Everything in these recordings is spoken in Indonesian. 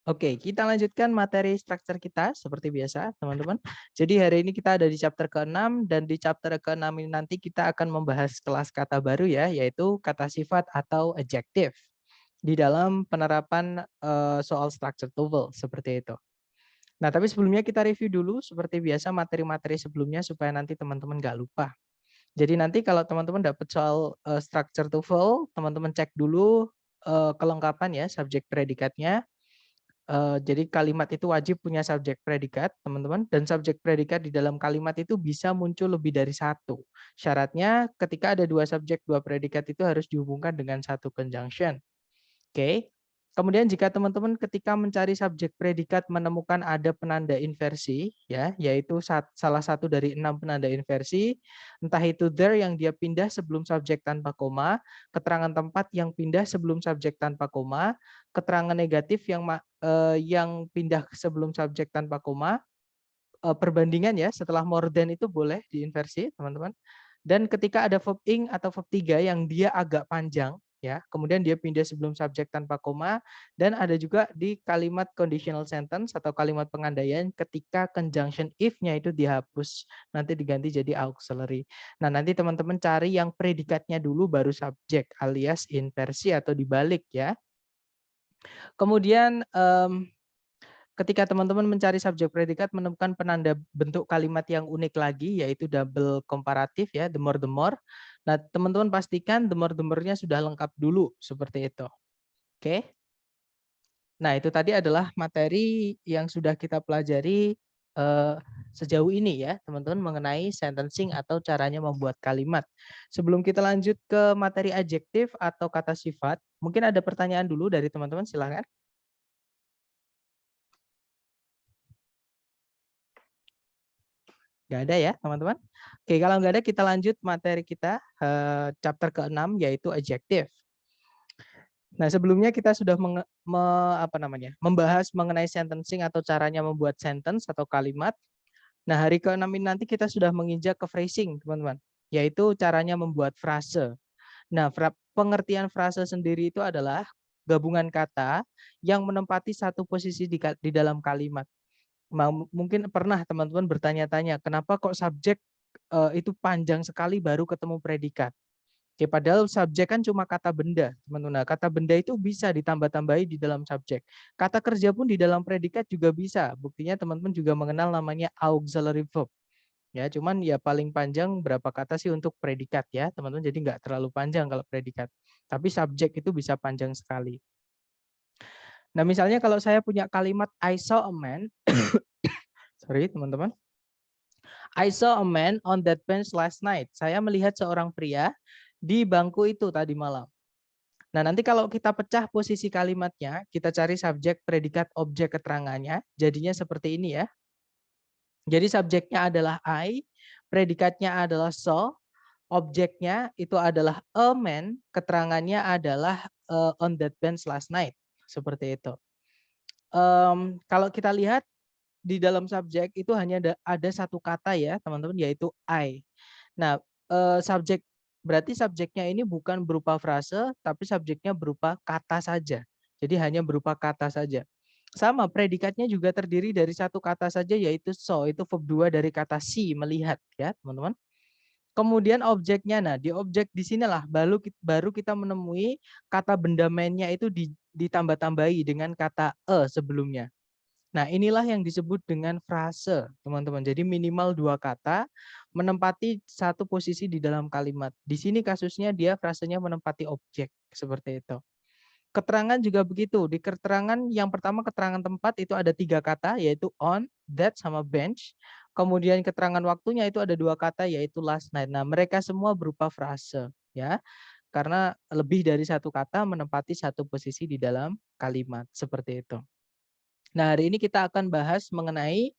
Oke, kita lanjutkan materi struktur kita seperti biasa, teman-teman. Jadi hari ini kita ada di chapter ke-6 dan di chapter ke-6 ini nanti kita akan membahas kelas kata baru ya, yaitu kata sifat atau adjective di dalam penerapan soal structure TOEFL seperti itu. Nah, tapi sebelumnya kita review dulu seperti biasa materi-materi sebelumnya supaya nanti teman-teman nggak lupa. Jadi nanti kalau teman-teman dapat soal structure TOEFL, teman-teman cek dulu kelengkapan ya, subjek predikatnya. Jadi kalimat itu wajib punya subjek predikat, teman-teman, dan subjek predikat di dalam kalimat itu bisa muncul lebih dari satu. Syaratnya ketika ada dua subjek, dua predikat itu harus dihubungkan dengan satu conjunction. Oke. Kemudian jika teman-teman ketika mencari subjek predikat menemukan ada penanda inversi, ya, yaitu salah satu dari 6 penanda inversi, entah itu there yang dia pindah sebelum subjek tanpa koma, keterangan tempat yang pindah sebelum subjek tanpa koma, keterangan negatif yang pindah sebelum subjek tanpa koma, perbandingan ya setelah more than itu boleh diinversi, teman-teman. Dan ketika ada verb ing atau verb 3 yang dia agak panjang, ya, kemudian dia pindah sebelum subjek tanpa koma, dan ada juga di kalimat conditional sentence atau kalimat pengandaian ketika conjunction if-nya itu dihapus, nanti diganti jadi auxiliary. Nah, nanti teman-teman cari yang predikatnya dulu baru subjek alias inversi atau dibalik ya. Kemudian ketika teman-teman mencari subjek predikat menemukan penanda bentuk kalimat yang unik lagi yaitu double komparatif ya, the more the more. Nah, teman-teman pastikan the more-nya sudah lengkap dulu seperti itu. Oke. Nah, itu tadi adalah materi yang sudah kita pelajari sejauh ini ya, teman-teman mengenai sentencing atau caranya membuat kalimat. Sebelum kita lanjut ke materi adjektif atau kata sifat, mungkin ada pertanyaan dulu dari teman-teman, silakan. Nggak ada ya, teman-teman? Oke, kalau nggak ada kita lanjut materi kita chapter ke-6 yaitu adjective. Nah, sebelumnya kita sudah membahas mengenai sentencing atau caranya membuat sentence atau kalimat. Nah, hari ke-6 ini nanti kita sudah menginjak ke phrasing, teman-teman, yaitu caranya membuat frase. Nah, pengertian frase sendiri itu adalah gabungan kata yang menempati satu posisi di dalam kalimat. Mungkin pernah teman-teman bertanya-tanya, kenapa kok subjek itu panjang sekali baru ketemu predikat. Oke, padahal subjek kan cuma kata benda, teman-teman. Nah, kata benda itu bisa ditambah-tambahi di dalam subjek. Kata kerja pun di dalam predikat juga bisa. Buktinya teman-teman juga mengenal namanya auxiliary verb. Ya, cuman ya paling panjang berapa kata sih untuk predikat ya, teman-teman. Jadi nggak terlalu panjang kalau predikat. Tapi subjek itu bisa panjang sekali. Nah, misalnya kalau saya punya kalimat I saw a man, sorry teman-teman. I saw a man on that bench last night. Saya melihat seorang pria di bangku itu tadi malam. Nah, nanti kalau kita pecah posisi kalimatnya, kita cari subjek, predikat, objek keterangannya, jadinya seperti ini ya. Jadi subjeknya adalah I, predikatnya adalah saw, objeknya itu adalah a man, keterangannya adalah on that bench last night. Seperti itu. Kalau kita lihat di dalam subjek itu hanya ada satu kata ya, teman-teman, yaitu I. Nah, subjek berarti subjeknya ini bukan berupa frase, tapi subjeknya berupa kata saja. Jadi hanya berupa kata saja. Sama, predikatnya juga terdiri dari satu kata saja yaitu saw, itu verb 2 dari kata see, melihat ya, teman-teman. Kemudian objeknya, nah di objek di sinilah baru kita menemui kata benda man-nya itu ditambah-tambahi dengan kata sebelumnya. Nah, inilah yang disebut dengan frase, teman-teman. Jadi minimal dua kata menempati satu posisi di dalam kalimat. Di sini kasusnya dia frasenya menempati objek, seperti itu. Keterangan juga begitu. Di keterangan yang pertama keterangan tempat itu ada tiga kata, yaitu on, that, sama bench. Kemudian keterangan waktunya itu ada dua kata, yaitu last night. Nah, mereka semua berupa frase, ya. Karena lebih dari satu kata menempati satu posisi di dalam kalimat, seperti itu. Nah, hari ini kita akan bahas mengenai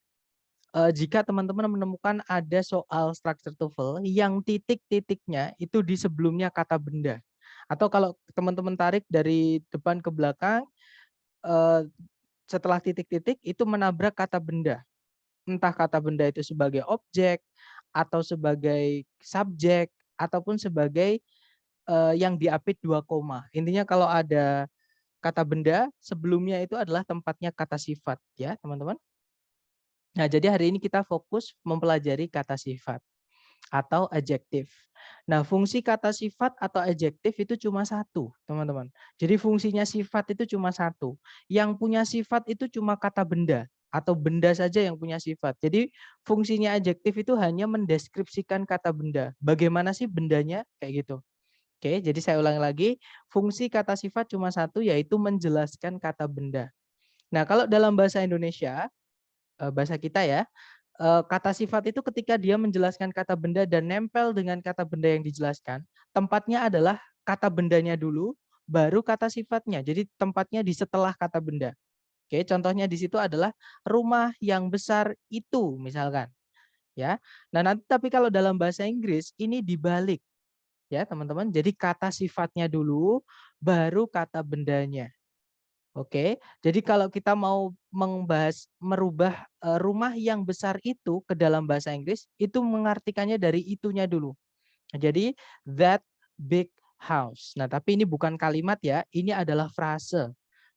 jika teman-teman menemukan ada soal structure TOEFL yang titik-titiknya itu di sebelumnya kata benda. Atau kalau teman-teman tarik dari depan ke belakang, setelah titik-titik itu menabrak kata benda. Entah kata benda itu sebagai objek, atau sebagai subjek, ataupun sebagai yang diapit 2 koma. Intinya kalau ada kata benda, sebelumnya itu adalah tempatnya kata sifat ya, teman-teman. Nah, jadi hari ini kita fokus mempelajari kata sifat atau adjektif. Nah, fungsi kata sifat atau adjektif itu cuma satu, teman-teman. Jadi fungsinya sifat itu cuma satu. Yang punya sifat itu cuma kata benda atau benda saja yang punya sifat. Jadi fungsinya adjektif itu hanya mendeskripsikan kata benda. Bagaimana sih bendanya? Kayak gitu. Oke, jadi saya ulangi lagi. Fungsi kata sifat cuma satu, yaitu menjelaskan kata benda. Nah, kalau dalam bahasa Indonesia, bahasa kita ya, kata sifat itu ketika dia menjelaskan kata benda dan nempel dengan kata benda yang dijelaskan, tempatnya adalah kata bendanya dulu, baru kata sifatnya. Jadi tempatnya di setelah kata benda. Oke, contohnya di situ adalah rumah yang besar itu, misalkan. Ya, nah nanti tapi kalau dalam bahasa Inggris ini dibalik, ya teman-teman. Jadi kata sifatnya dulu, baru kata bendanya. Oke, jadi kalau kita mau merubah rumah yang besar itu ke dalam bahasa Inggris, itu mengartikannya dari itunya dulu. Jadi that big house. Nah, tapi ini bukan kalimat ya, ini adalah frase.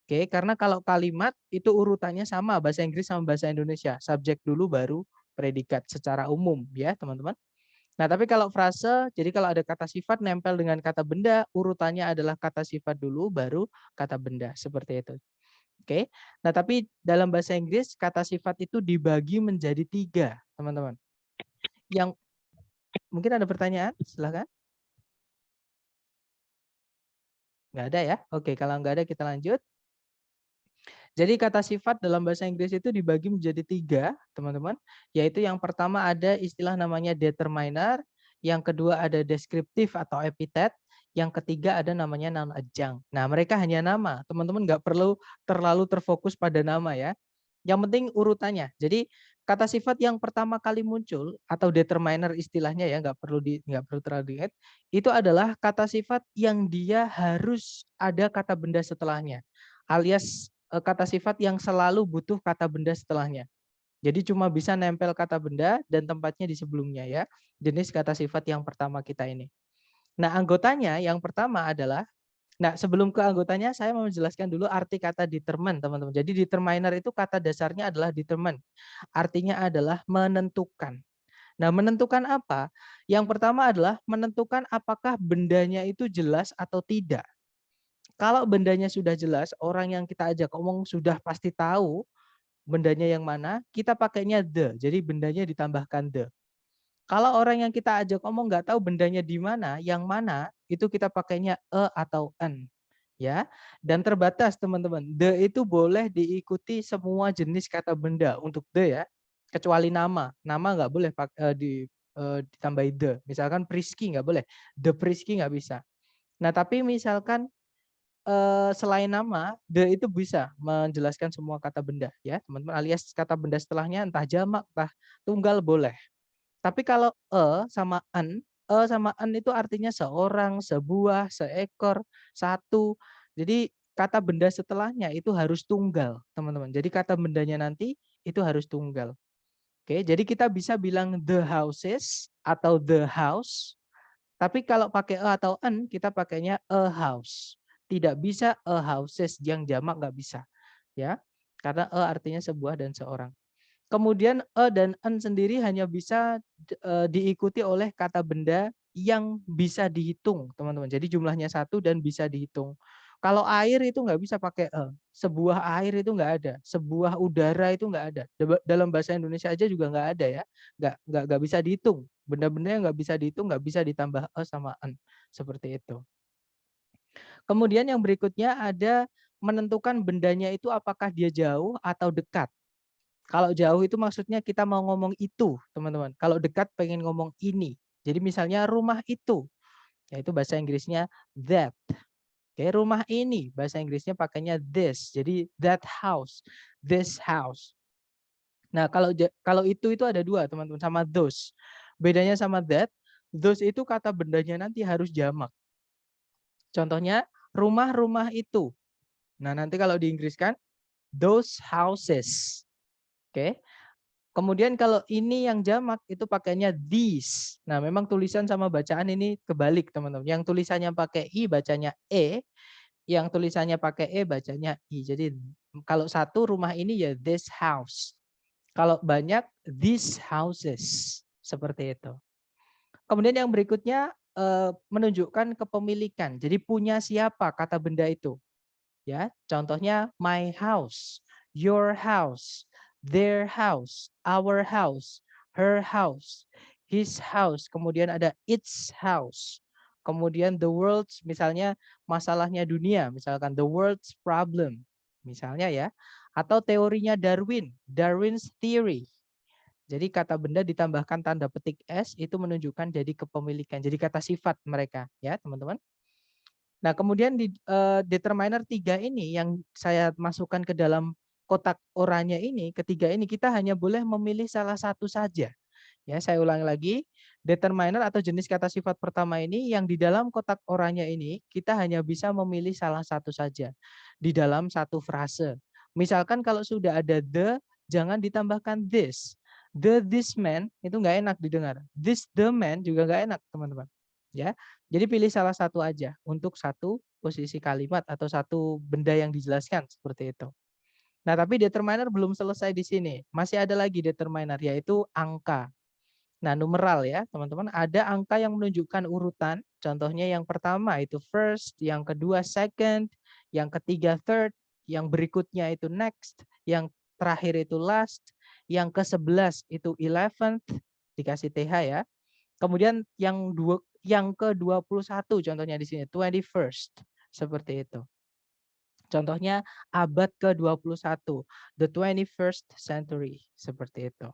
Oke, karena kalau kalimat itu urutannya sama bahasa Inggris sama bahasa Indonesia, subjek dulu baru predikat secara umum ya, teman-teman. Nah, tapi kalau frase, jadi kalau ada kata sifat nempel dengan kata benda, urutannya adalah kata sifat dulu, baru kata benda, seperti itu. Oke, nah tapi dalam bahasa Inggris kata sifat itu dibagi menjadi 3, teman-teman. Yang mungkin ada pertanyaan, silakan. Nggak ada ya? Oke, kalau nggak ada kita lanjut. Jadi kata sifat dalam bahasa Inggris itu dibagi menjadi 3, teman-teman. Yaitu yang pertama ada istilah namanya determiner, yang kedua ada deskriptif atau epitet, yang ketiga ada namanya noun adjunct. Nah, mereka hanya nama, teman-teman nggak perlu terlalu terfokus pada nama ya. Yang penting urutannya. Jadi kata sifat yang pertama kali muncul atau determiner istilahnya ya, nggak perlu terlalu diingat, itu adalah kata sifat yang dia harus ada kata benda setelahnya, alias kata sifat yang selalu butuh kata benda setelahnya. Jadi cuma bisa nempel kata benda dan tempatnya di sebelumnya ya. Jenis kata sifat yang pertama kita ini. Nah, anggotanya yang pertama adalah, nah sebelum ke anggotanya saya mau menjelaskan dulu arti kata determine, teman-teman. Jadi determiner itu kata dasarnya adalah determine. Artinya adalah menentukan. Nah, menentukan apa? Yang pertama adalah menentukan apakah bendanya itu jelas atau tidak. Kalau bendanya sudah jelas, orang yang kita ajak omong sudah pasti tahu bendanya yang mana, kita pakainya the. Jadi bendanya ditambahkan the. Kalau orang yang kita ajak omong nggak tahu bendanya di mana, yang mana, itu kita pakainya atau an. Ya, dan terbatas teman-teman. The itu boleh diikuti semua jenis kata benda untuk the ya, kecuali nama. Nama nggak boleh ditambahi the. Misalkan Prisky nggak boleh, the Prisky nggak bisa. Nah, tapi misalkan selain nama, the itu bisa menjelaskan semua kata benda ya, teman-teman, alias kata benda setelahnya entah jamak, entah tunggal boleh. Tapi kalau sama an itu artinya seorang, sebuah, seekor, satu. Jadi kata benda setelahnya itu harus tunggal, teman-teman. Jadi kata bendanya nanti itu harus tunggal. Oke, jadi kita bisa bilang the houses atau the house. Tapi kalau pakai atau an, kita pakainya a house. Tidak bisa a houses, yang jamak nggak bisa. Ya, karena artinya sebuah dan seorang. Kemudian dan en sendiri hanya bisa diikuti oleh kata benda yang bisa dihitung, teman-teman. Jadi jumlahnya 1 dan bisa dihitung. Kalau air itu nggak bisa pakai sebuah air itu nggak ada, sebuah udara itu nggak ada. Dalam bahasa Indonesia aja juga nggak ada ya, nggak bisa dihitung. Benda-benda yang nggak bisa dihitung nggak bisa ditambah sama en, seperti itu. Kemudian yang berikutnya ada menentukan bendanya itu apakah dia jauh atau dekat. Kalau jauh itu maksudnya kita mau ngomong itu, teman-teman. Kalau dekat pengen ngomong ini. Jadi misalnya rumah itu, yaitu bahasa Inggrisnya that. Oke, rumah ini, bahasa Inggrisnya pakainya this. Jadi that house, this house. Nah, kalau itu ada 2, teman-teman, sama those. Bedanya sama that, those itu kata bendanya nanti harus jamak. Contohnya, rumah-rumah itu. Nah, nanti kalau di Inggris kan, those houses. Oke. Kemudian kalau ini yang jamak itu pakainya these. Nah, memang tulisan sama bacaan ini kebalik, teman-teman. Yang tulisannya pakai i bacanya e, yang tulisannya pakai E bacanya I. Jadi kalau satu rumah ini ya this house. Kalau banyak these houses. Seperti itu. Kemudian yang berikutnya menunjukkan kepemilikan. Jadi punya siapa kata benda itu. Ya, contohnya my house, your house, their house, our house, her house, his house, kemudian ada its house. Kemudian the world's, misalnya masalahnya dunia, misalkan the world's problem, misalnya ya. Atau teorinya Darwin, Darwin's theory. Jadi kata benda ditambahkan tanda petik S itu menunjukkan jadi kepemilikan, jadi kata sifat mereka ya teman-teman. Nah kemudian di determiner 3 ini yang saya masukkan ke dalam kotak oranye ini, ketiga ini kita hanya boleh memilih salah satu saja. Ya, saya ulangi lagi, determiner atau jenis kata sifat pertama ini yang di dalam kotak oranye ini kita hanya bisa memilih salah satu saja di dalam satu frase. Misalkan kalau sudah ada the, jangan ditambahkan this. The this man itu nggak enak didengar. This the man juga nggak enak teman-teman. Ya, jadi pilih salah satu aja untuk satu posisi kalimat atau satu benda yang dijelaskan seperti itu. Nah, tapi determiner belum selesai di sini. Masih ada lagi determiner yaitu angka. Nah, numeral ya, teman-teman. Ada angka yang menunjukkan urutan. Contohnya yang pertama itu first, yang kedua second, yang ketiga third, yang berikutnya itu next, yang terakhir itu last, yang ke-11 itu 11th, dikasih TH ya. Kemudian yang ke-21 contohnya di sini 21st, seperti itu. Contohnya abad ke-21, the 21st century, seperti itu.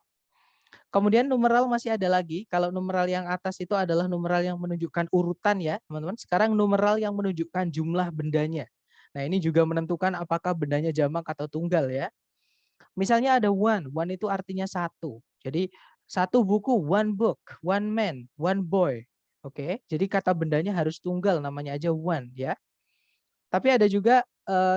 Kemudian numeral masih ada lagi. Kalau numeral yang atas itu adalah numeral yang menunjukkan urutan ya, teman-teman. Sekarang numeral yang menunjukkan jumlah bendanya. Nah, ini juga menentukan apakah bendanya jamak atau tunggal ya. Misalnya ada one. One itu artinya satu. Jadi satu buku, one book, one man, one boy. Oke, jadi kata bendanya harus tunggal, namanya aja one ya. Tapi ada juga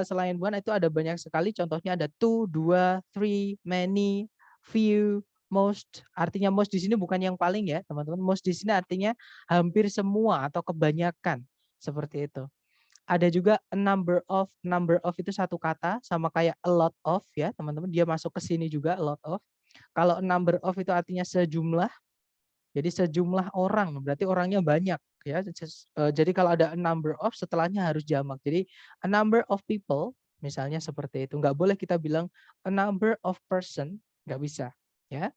selain one itu ada banyak sekali. Contohnya ada two, dua, three, many, few, most. Artinya most di sini bukan yang paling ya, teman-teman. Most di sini artinya hampir semua atau kebanyakan. Seperti itu. Ada juga a number of. Number of itu satu kata sama kayak a lot of ya, teman-teman. Dia masuk ke sini juga a lot of. Kalau a number of itu artinya sejumlah. Jadi sejumlah orang, berarti orangnya banyak ya. Jadi kalau ada a number of setelahnya harus jamak. Jadi a number of people misalnya seperti itu. Nggak boleh kita bilang a number of person, nggak bisa ya.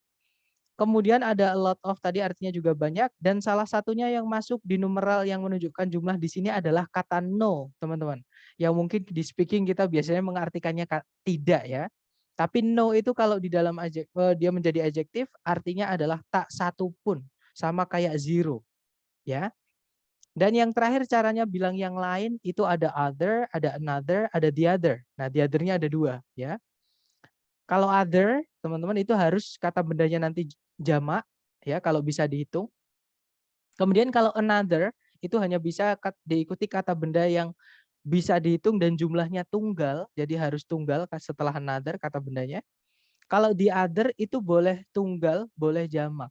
Kemudian ada a lot of tadi artinya juga banyak dan salah satunya yang masuk di numeral yang menunjukkan jumlah di sini adalah kata no, teman-teman. Yang mungkin di speaking kita biasanya mengartikannya tidak ya. Tapi no itu kalau di dalam dia menjadi adjektif artinya adalah tak satu pun, sama kayak zero ya. Dan yang terakhir caranya bilang yang lain itu ada other, ada another, ada the other. Nah, the other-nya ada dua ya. Kalau other, teman-teman itu harus kata bendanya nanti jamak ya kalau bisa dihitung. Kemudian kalau another itu hanya bisa diikuti kata benda yang bisa dihitung dan jumlahnya tunggal, jadi harus tunggal setelah another kata bendanya. Kalau the other itu boleh tunggal, boleh jamak.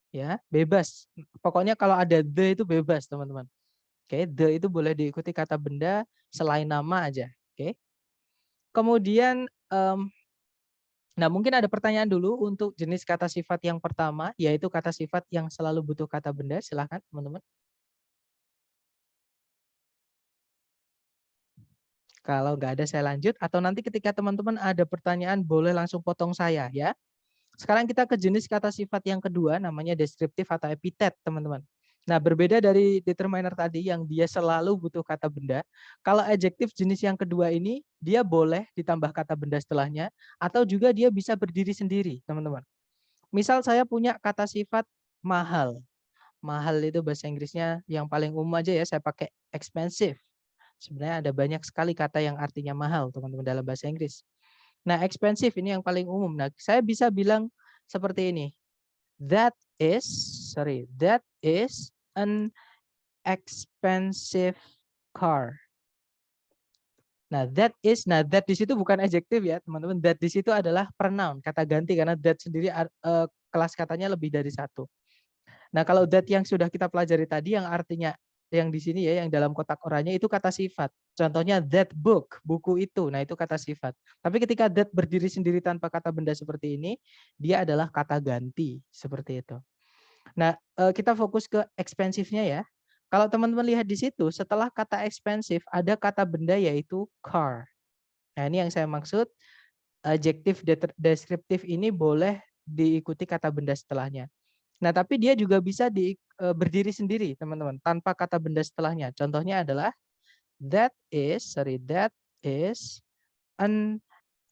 Ya, bebas. Pokoknya kalau ada the itu bebas, teman-teman. Oke, the itu boleh diikuti kata benda selain nama aja. Oke. Kemudian nah, mungkin ada pertanyaan dulu untuk jenis kata sifat yang pertama, yaitu kata sifat yang selalu butuh kata benda. Silahkan, teman-teman. Kalau nggak ada, saya lanjut. Atau nanti ketika teman-teman ada pertanyaan, boleh langsung potong saya ya. Sekarang kita ke jenis kata sifat yang kedua, namanya deskriptif atau epitet, teman-teman. Nah, berbeda dari determiner tadi yang dia selalu butuh kata benda. Kalau adjektif jenis yang kedua ini, dia boleh ditambah kata benda setelahnya, atau juga dia bisa berdiri sendiri, teman-teman. Misal saya punya kata sifat mahal. Mahal itu bahasa Inggrisnya yang paling umum aja ya, saya pakai expensive. Sebenarnya ada banyak sekali kata yang artinya mahal, teman-teman, dalam bahasa Inggris. Nah, expensive ini yang paling umum. Nah, saya bisa bilang seperti ini. That is an expensive car. Nah, that di situ bukan adjektif ya, teman-teman. That di situ adalah pronoun, kata ganti karena that sendiri kelas katanya lebih dari satu. Nah, kalau that yang sudah kita pelajari tadi yang artinya yang di sini ya, yang dalam kotak oranye itu kata sifat. Contohnya that book, buku itu. Nah, itu kata sifat. Tapi ketika that berdiri sendiri tanpa kata benda seperti ini, dia adalah kata ganti seperti itu. Nah, kita fokus ke ekspensifnya ya. Kalau teman-teman lihat di situ, setelah kata ekspensif ada kata benda yaitu car. Nah, ini yang saya maksud, adjektif deskriptif ini boleh diikuti kata benda setelahnya. Nah, tapi dia juga bisa berdiri sendiri, teman-teman, tanpa kata benda setelahnya. Contohnya adalah that is an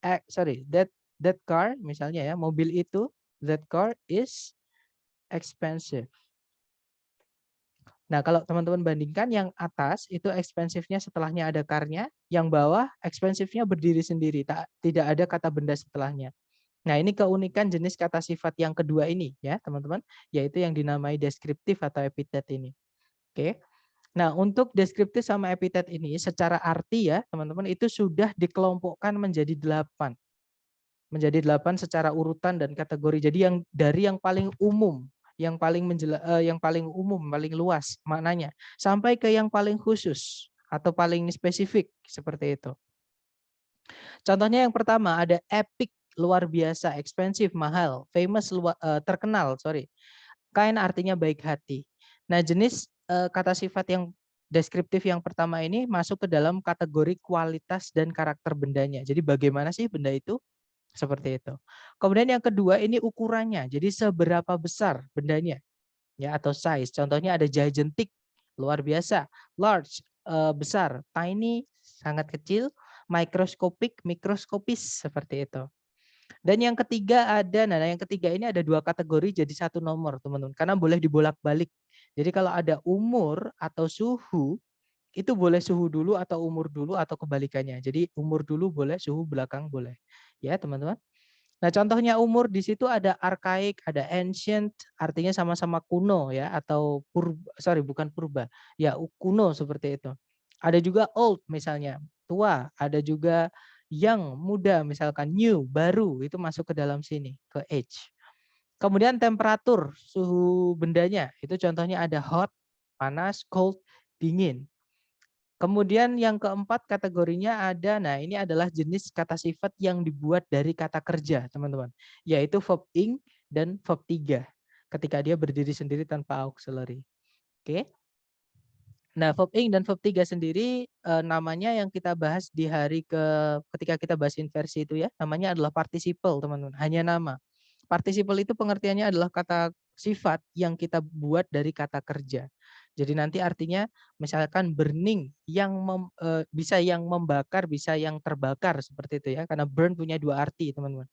that car misalnya ya, mobil itu, that car is expensive. Nah, kalau teman-teman bandingkan yang atas itu ekspensifnya setelahnya ada car-nya, yang bawah ekspensifnya berdiri sendiri, tidak ada kata benda setelahnya. Nah, ini keunikan jenis kata sifat yang kedua ini ya, teman-teman, yaitu yang dinamai deskriptif atau epitet ini. Oke. Nah, untuk deskriptif sama epitet ini secara arti ya, teman-teman, itu sudah dikelompokkan menjadi 8. Menjadi 8 secara urutan dan kategori. Jadi yang dari yang paling umum, yang paling umum, paling luas maknanya, sampai ke yang paling khusus atau paling spesifik seperti itu. Contohnya yang pertama ada epic, luar biasa, expensive, mahal, famous, terkenal, kind artinya baik hati. Nah, jenis kata sifat yang deskriptif yang pertama ini masuk ke dalam kategori kualitas dan karakter bendanya. Jadi bagaimana sih benda itu? Seperti itu. Kemudian yang kedua ini ukurannya. Jadi seberapa besar bendanya ya, atau size. Contohnya ada gigantic, luar biasa, large, besar, tiny, sangat kecil, microscopic, mikroskopis, seperti itu. Dan yang ketiga yang ketiga ini ada 2 kategori jadi 1 nomor, teman-teman. Karena boleh dibolak-balik. Jadi kalau ada umur atau suhu, itu boleh suhu dulu atau umur dulu atau kebalikannya. Jadi umur dulu boleh, suhu belakang boleh. Ya, teman-teman. Nah, contohnya umur di situ ada archaic, ada ancient, artinya sama-sama kuno ya, atau bukan purba. Ya, kuno seperti itu. Ada juga old misalnya, tua, ada juga young, muda, misalkan new, baru, itu masuk ke dalam sini, ke age. Kemudian temperatur, suhu bendanya, itu contohnya ada hot, panas, cold, dingin. Kemudian yang keempat kategorinya ada, nah ini adalah jenis kata sifat yang dibuat dari kata kerja, teman-teman. Yaitu verb ing dan verb 3. Ketika dia berdiri sendiri tanpa auxiliary. Oke. Nah, verb ing dan verb 3 sendiri namanya yang kita bahas di ketika kita bahas inversi itu ya, namanya adalah participle, teman-teman. Hanya nama. Participle itu pengertiannya adalah kata sifat yang kita buat dari kata kerja. Jadi nanti artinya misalkan burning yang bisa yang membakar, bisa yang terbakar seperti itu ya. Karena burn punya 2 arti, teman-teman.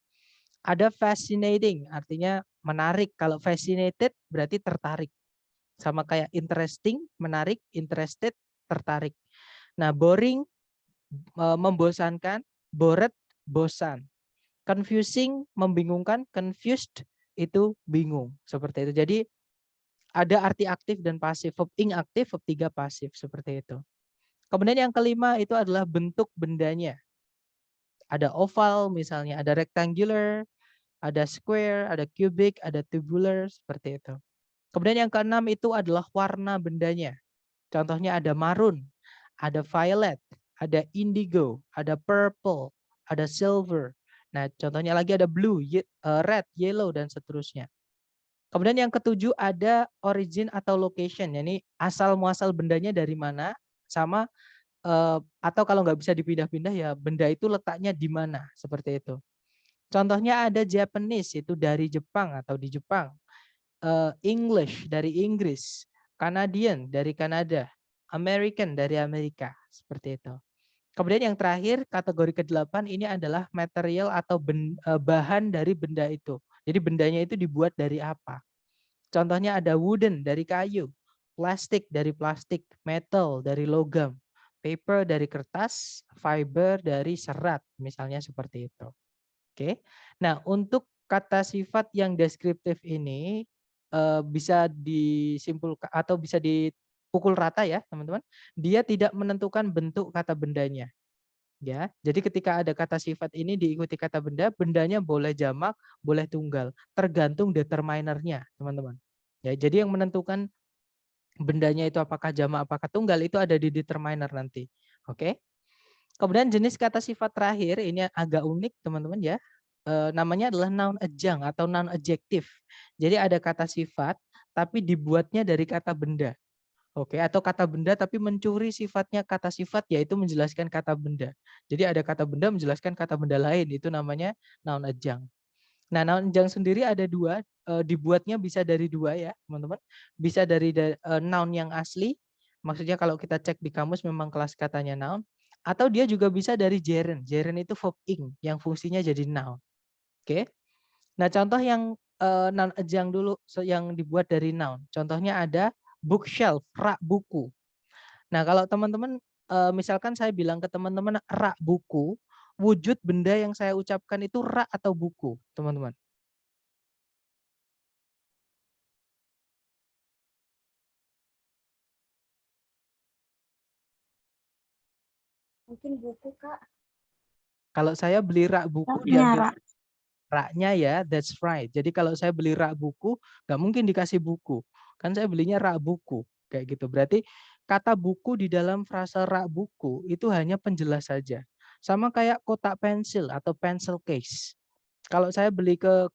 Ada fascinating, artinya menarik. Kalau fascinated berarti tertarik. Sama kayak interesting, menarik, interested, tertarik. Nah, boring, membosankan, bored, bosan. Confusing, membingungkan, confused, itu bingung. Seperti itu. Jadi ada arti aktif dan pasif. Verb ing aktif, verb 3 pasif. Seperti itu. Kemudian yang kelima itu adalah bentuk bendanya. Ada oval misalnya, ada rectangular, ada square, ada cubic, ada tubular, seperti itu. Kemudian yang keenam itu adalah warna bendanya. Contohnya ada maroon, ada violet, ada indigo, ada purple, ada silver. Nah, contohnya lagi ada blue, red, yellow, dan seterusnya. Kemudian yang ketujuh ada origin atau location, yakni asal muasal bendanya dari mana, sama atau kalau nggak bisa dipindah-pindah ya benda itu letaknya di mana, seperti itu. Contohnya ada Japanese, itu dari Jepang atau di Jepang. English dari Inggris, Canadian dari Kanada, American dari Amerika, seperti itu. Kemudian yang terakhir kategori ke-8 ini adalah material atau bahan dari benda itu. Jadi bendanya itu dibuat dari apa? Contohnya ada wooden dari kayu, plastik dari plastik, metal dari logam, paper dari kertas, fiber dari serat, misalnya seperti itu. Oke. Nah, untuk kata sifat yang deskriptif ini bisa disimpulkan atau bisa dipukul rata ya, teman-teman. Dia tidak menentukan bentuk kata bendanya. Ya, jadi ketika ada kata sifat ini diikuti kata benda, bendanya boleh jamak, boleh tunggal, tergantung determinernya, teman-teman. Ya, jadi yang menentukan bendanya itu apakah jamak apakah tunggal itu ada di determiner nanti. Oke. Kemudian jenis kata sifat terakhir ini agak unik teman-teman ya. Namanya adalah noun adjunct atau noun adjective. Jadi ada kata sifat tapi dibuatnya dari kata benda. Oke, atau kata benda tapi mencuri sifatnya kata sifat yaitu menjelaskan kata benda. Jadi ada kata benda menjelaskan kata benda lain itu namanya noun adjunct. Nah, noun adjunct sendiri ada dua, dibuatnya bisa dari dua ya teman-teman. Bisa dari noun yang asli, maksudnya kalau kita cek di kamus memang kelas katanya noun, atau dia juga bisa dari gerund. Gerund itu verb ing yang fungsinya jadi noun. Oke. Nah, contoh yang noun adjunct dulu yang dibuat dari noun. Contohnya ada bookshelf, rak buku. Nah, kalau teman-teman misalkan saya bilang ke teman-teman rak buku, wujud benda yang saya ucapkan itu rak atau buku, teman-teman. Mungkin buku, Kak. Kalau saya beli rak buku diambil raknya ya, that's right. Jadi kalau saya beli rak buku, nggak mungkin dikasih buku. Kan saya belinya rak buku, kayak gitu. Berarti kata buku di dalam frase rak buku itu hanya penjelas saja. Sama kayak kotak pensil atau pencil case. Kalau saya beli ke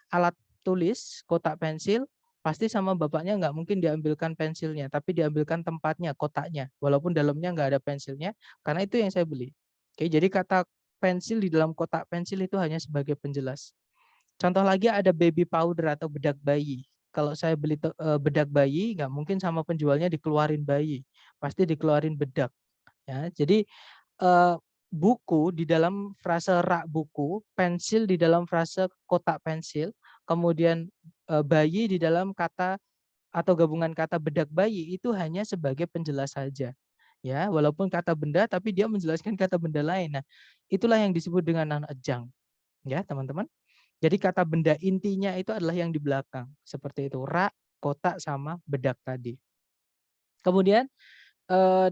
alat tulis kotak pensil, pasti sama bapaknya nggak mungkin diambilkan pensilnya, tapi diambilkan tempatnya, kotaknya, walaupun dalamnya nggak ada pensilnya, karena itu yang saya beli. Oke, jadi kata pensil di dalam kotak pensil itu hanya sebagai penjelas. Contoh lagi ada baby powder atau bedak bayi. Kalau saya beli bedak bayi, nggak mungkin sama penjualnya dikeluarin bayi, pasti dikeluarin bedak. Ya, jadi eh, buku di dalam frase rak buku, pensil di dalam frase kotak pensil, kemudian bayi di dalam kata atau gabungan kata bedak bayi itu hanya sebagai penjelas saja. Ya, walaupun kata benda tapi dia menjelaskan kata benda lain. Nah, itulah yang disebut dengan noun adjunct. Ya, teman-teman. Jadi kata benda intinya itu adalah yang di belakang. Seperti itu, rak, kotak sama bedak tadi. Kemudian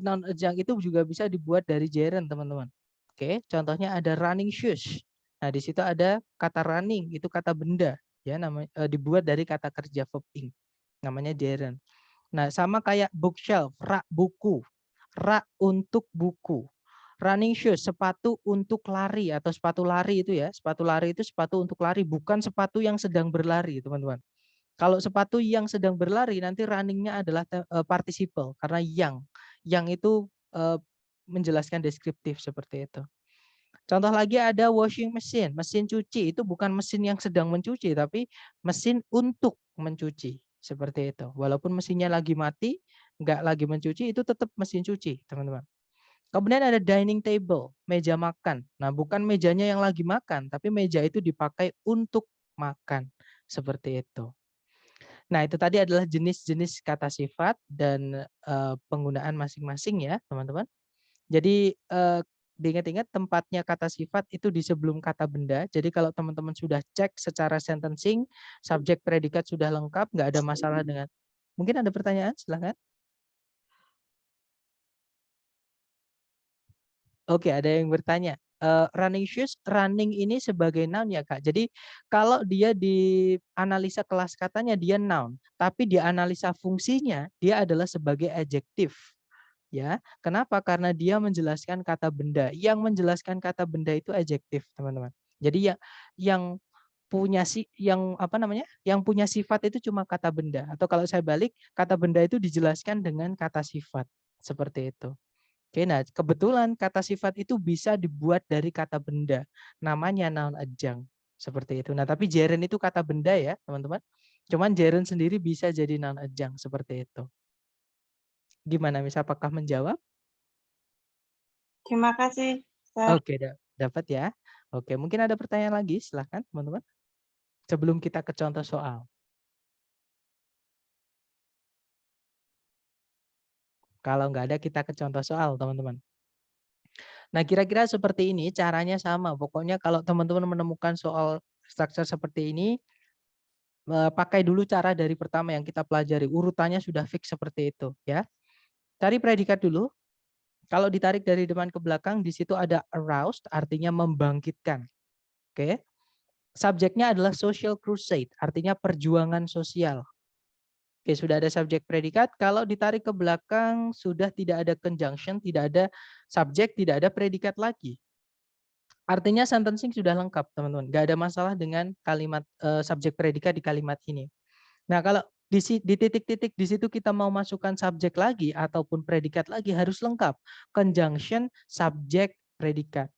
noun adjunct itu juga bisa dibuat dari gerund, teman-teman. Oke, contohnya ada running shoes. Nah, di situ ada kata running, itu kata benda, ya namanya dibuat dari kata kerja verb ing. Namanya gerund. Nah, sama kayak bookshelf, rak buku, rak untuk buku. Running shoes, sepatu untuk lari atau sepatu lari itu ya. Sepatu lari itu sepatu untuk lari, bukan sepatu yang sedang berlari, teman-teman. Kalau sepatu yang sedang berlari nanti runningnya adalah participle karena yang itu menjelaskan deskriptif seperti itu. Contoh lagi ada washing machine, mesin cuci itu bukan mesin yang sedang mencuci tapi mesin untuk mencuci seperti itu. Walaupun mesinnya lagi mati, nggak lagi mencuci itu tetap mesin cuci, teman-teman. Kemudian ada dining table, meja makan. Nah, bukan mejanya yang lagi makan, tapi meja itu dipakai untuk makan seperti itu. Nah, itu tadi adalah jenis-jenis kata sifat dan penggunaan masing-masing ya, teman-teman. Jadi diingat-ingat tempatnya kata sifat itu di sebelum kata benda. Jadi kalau teman-teman sudah cek secara sentencing, subjek predikat sudah lengkap, nggak ada masalah dengan. Mungkin ada pertanyaan, silahkan. Oke, ada yang bertanya. Running shoes, running ini sebagai noun ya Kak. Jadi kalau dia di analisa kelas katanya dia noun, tapi di analisa fungsinya dia adalah sebagai adjektif. Ya, kenapa? Karena dia menjelaskan kata benda. Yang menjelaskan kata benda itu adjektif, teman-teman. Jadi yang punya yang Yang punya sifat itu cuma kata benda. Atau kalau saya balik, kata benda itu dijelaskan dengan kata sifat. Seperti itu. Oke, nah kebetulan kata sifat itu bisa dibuat dari kata benda. Namanya noun adjunct. Seperti itu. Nah, tapi gerund itu kata benda ya, teman-teman. Cuman gerund sendiri bisa jadi noun adjunct seperti itu. Gimana, Miss? Apakah menjawab? Terima kasih, Sir. Oke, dapat ya. Oke, mungkin ada pertanyaan lagi, silahkan teman-teman. Sebelum kita ke contoh soal. Kalau nggak ada, kita ke contoh soal, teman-teman. Nah, kira-kira seperti ini, caranya sama. Pokoknya kalau teman-teman menemukan soal structure seperti ini, pakai dulu cara dari pertama yang kita pelajari. Urutannya sudah fix seperti itu, ya. Cari predikat dulu. Kalau ditarik dari depan ke belakang, di situ ada aroused, artinya membangkitkan. Oke. Subjeknya adalah social crusade, artinya perjuangan sosial. Oke, sudah ada subjek predikat. Kalau ditarik ke belakang sudah tidak ada conjunction, tidak ada subjek, tidak ada predikat lagi. Artinya sentencing sudah lengkap, teman-teman. Nggak ada masalah dengan kalimat subjek predikat di kalimat ini. Nah, kalau di titik-titik di situ kita mau masukkan subjek lagi ataupun predikat lagi harus lengkap. Conjunction, subjek, predikat.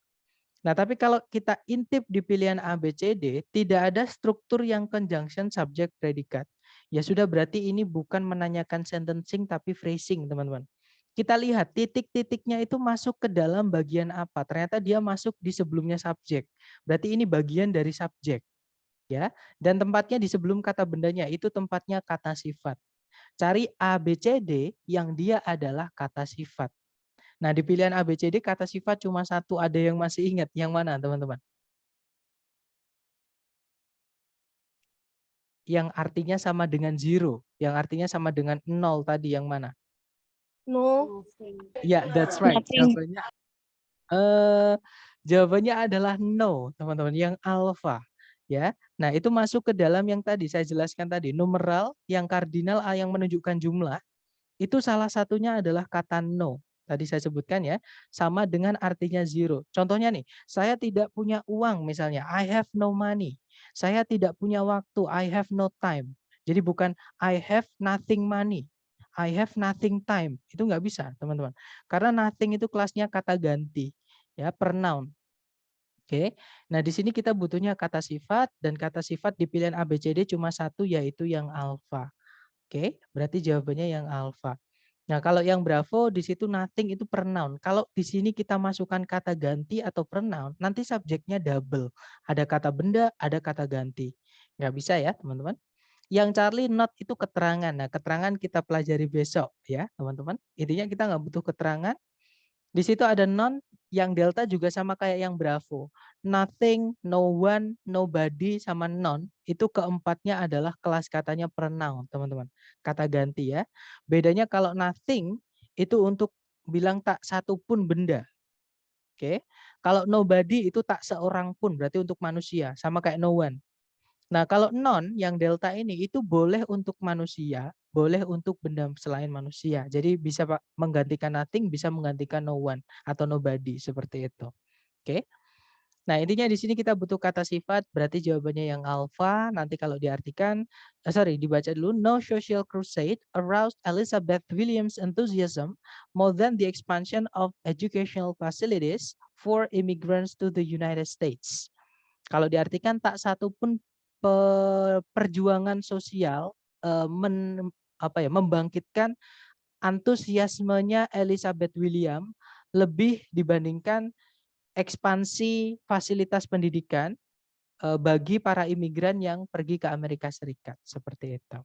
Nah, tapi kalau kita intip di pilihan A, B, C, D, tidak ada struktur yang conjunction, subjek, predikat. Ya sudah, berarti ini bukan menanyakan sentencing tapi phrasing, teman-teman. Kita lihat titik-titiknya itu masuk ke dalam bagian apa. Ternyata dia masuk di sebelumnya subjek. Berarti ini bagian dari subjek. Ya, dan tempatnya di sebelum kata bendanya, itu tempatnya kata sifat. Cari A, B, C, D yang dia adalah kata sifat. Nah, di pilihan A, B, C, D kata sifat cuma satu. Ada yang masih ingat? Yang mana, teman-teman? Yang artinya sama dengan zero, yang artinya sama dengan nol tadi, yang mana? No. Ya, that's right. Nothing. Jawabannya adalah no, teman-teman, yang alfa. Ya, nah itu masuk ke dalam yang tadi saya jelaskan tadi, numeral, yang kardinal, yang menunjukkan jumlah, itu salah satunya adalah kata no. Tadi saya sebutkan ya, sama dengan artinya zero. Contohnya nih, saya tidak punya uang misalnya, I have no money. Saya tidak punya waktu, I have no time. Jadi bukan I have nothing money, I have nothing time. Itu nggak bisa, teman-teman. Karena nothing itu kelasnya kata ganti, ya, pronoun. Oke, nah di sini kita butuhnya kata sifat, dan kata sifat di pilihan A, B, C, D cuma satu, yaitu yang alfa. Oke, berarti jawabannya yang alfa. Nah, kalau yang bravo di situ nothing itu pronoun. Kalau di sini kita masukkan kata ganti atau pronoun, nanti subjeknya double. Ada kata benda, ada kata ganti. Nggak bisa ya, teman-teman. Yang Charlie not itu keterangan. Nah, keterangan kita pelajari besok ya, teman-teman. Intinya kita nggak butuh keterangan. Di situ ada non, yang delta juga sama kayak yang bravo. Nothing, no one, nobody, sama none. Itu keempatnya adalah kelas katanya pronoun, teman-teman. Kata ganti ya. Bedanya kalau nothing itu untuk bilang tak satu pun benda. Oke. Kalau nobody itu tak seorang pun, berarti untuk manusia. Sama kayak no one. Nah, kalau non yang delta ini itu boleh untuk manusia, boleh untuk benda selain manusia. Jadi bisa Pak menggantikan nothing, bisa menggantikan no one atau nobody seperti itu. Oke. Nah, intinya di sini kita butuh kata sifat, berarti jawabannya yang alfa. Nanti kalau diartikan, dibaca dulu. No social crusade aroused Elizabeth Williams' enthusiasm more than the expansion of educational facilities for immigrants to the United States. Kalau diartikan tak satu pun perjuangan sosial membangkitkan antusiasmenya Elizabeth William lebih dibandingkan ekspansi fasilitas pendidikan bagi para imigran yang pergi ke Amerika Serikat, seperti itu.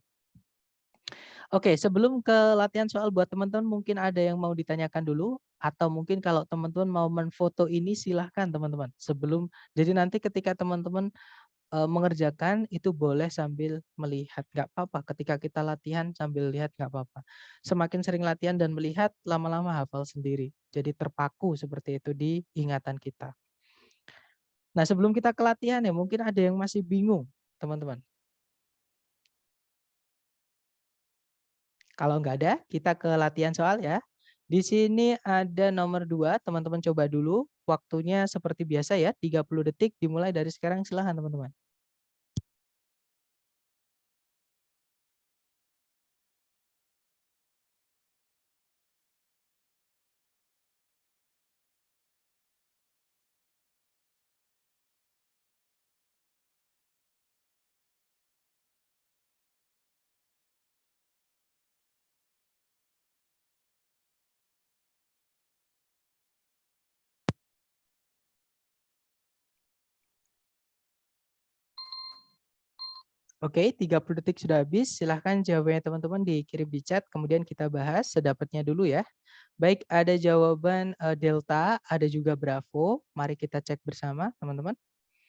Oke, sebelum ke latihan soal buat teman-teman, mungkin ada yang mau ditanyakan dulu, atau mungkin kalau teman-teman mau menfoto ini silahkan teman-teman. Jadi nanti ketika teman-teman mengerjakan itu boleh sambil melihat, nggak apa-apa. Ketika kita latihan sambil lihat nggak apa-apa. Semakin sering latihan dan melihat, lama-lama hafal sendiri. Jadi terpaku seperti itu di ingatan kita. Nah, sebelum kita ke latihan ya, mungkin ada yang masih bingung, teman-teman. Kalau nggak ada, kita ke latihan soal ya. Di sini ada nomor 2, teman-teman coba dulu. Waktunya seperti biasa ya, 30 detik dimulai dari sekarang, silahkan teman-teman. Oke, 30 detik sudah habis. Silahkan jawabannya teman-teman dikirim di chat, kemudian kita bahas sedapatnya dulu ya. Baik, ada jawaban delta, ada juga bravo. Mari kita cek bersama, teman-teman.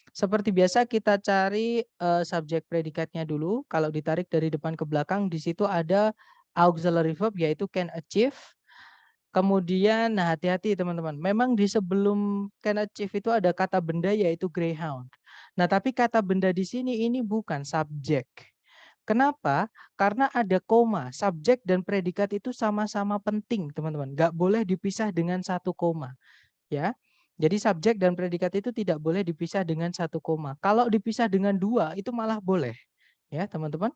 Seperti biasa kita cari subjek predikatnya dulu. Kalau ditarik dari depan ke belakang, di situ ada auxiliary verb yaitu can achieve. Kemudian, nah hati-hati teman-teman. Memang di sebelum can achieve itu ada kata benda yaitu greyhound. Nah, tapi kata benda di sini ini bukan subjek. Kenapa? Karena ada koma. Subjek dan predikat itu sama-sama penting, teman-teman. Nggak boleh dipisah dengan satu koma. Ya. Jadi subjek dan predikat itu tidak boleh dipisah dengan satu koma. Kalau dipisah dengan dua, itu malah boleh. Ya, teman-teman.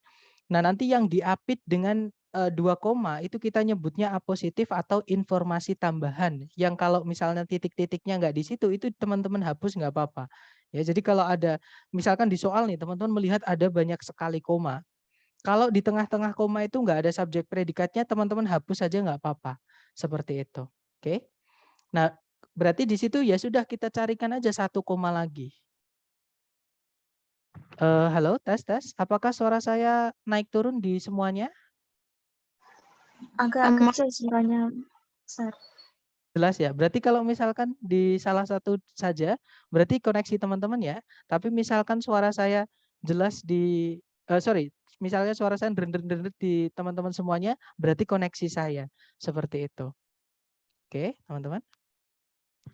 Nah, nanti yang diapit dengan dua koma itu kita nyebutnya apositif atau informasi tambahan. Yang kalau misalnya titik-titiknya nggak di situ, itu teman-teman hapus nggak apa-apa. Ya, jadi kalau ada, misalkan di soal nih, teman-teman melihat ada banyak sekali koma. Kalau di tengah-tengah koma itu nggak ada subjek predikatnya, teman-teman hapus saja nggak apa-apa. Seperti itu. Oke. Nah, berarti di situ ya sudah kita carikan aja satu koma lagi. Halo, tes tes. Apakah suara saya naik turun di semuanya? Agak kecil suaranya, Sir. Jelas ya. Berarti kalau misalkan di salah satu saja, berarti koneksi teman-teman ya. Tapi misalkan suara saya jelas di, sorry, misalnya suara saya dender di teman-teman semuanya, berarti koneksi saya. Seperti itu. Oke, teman-teman.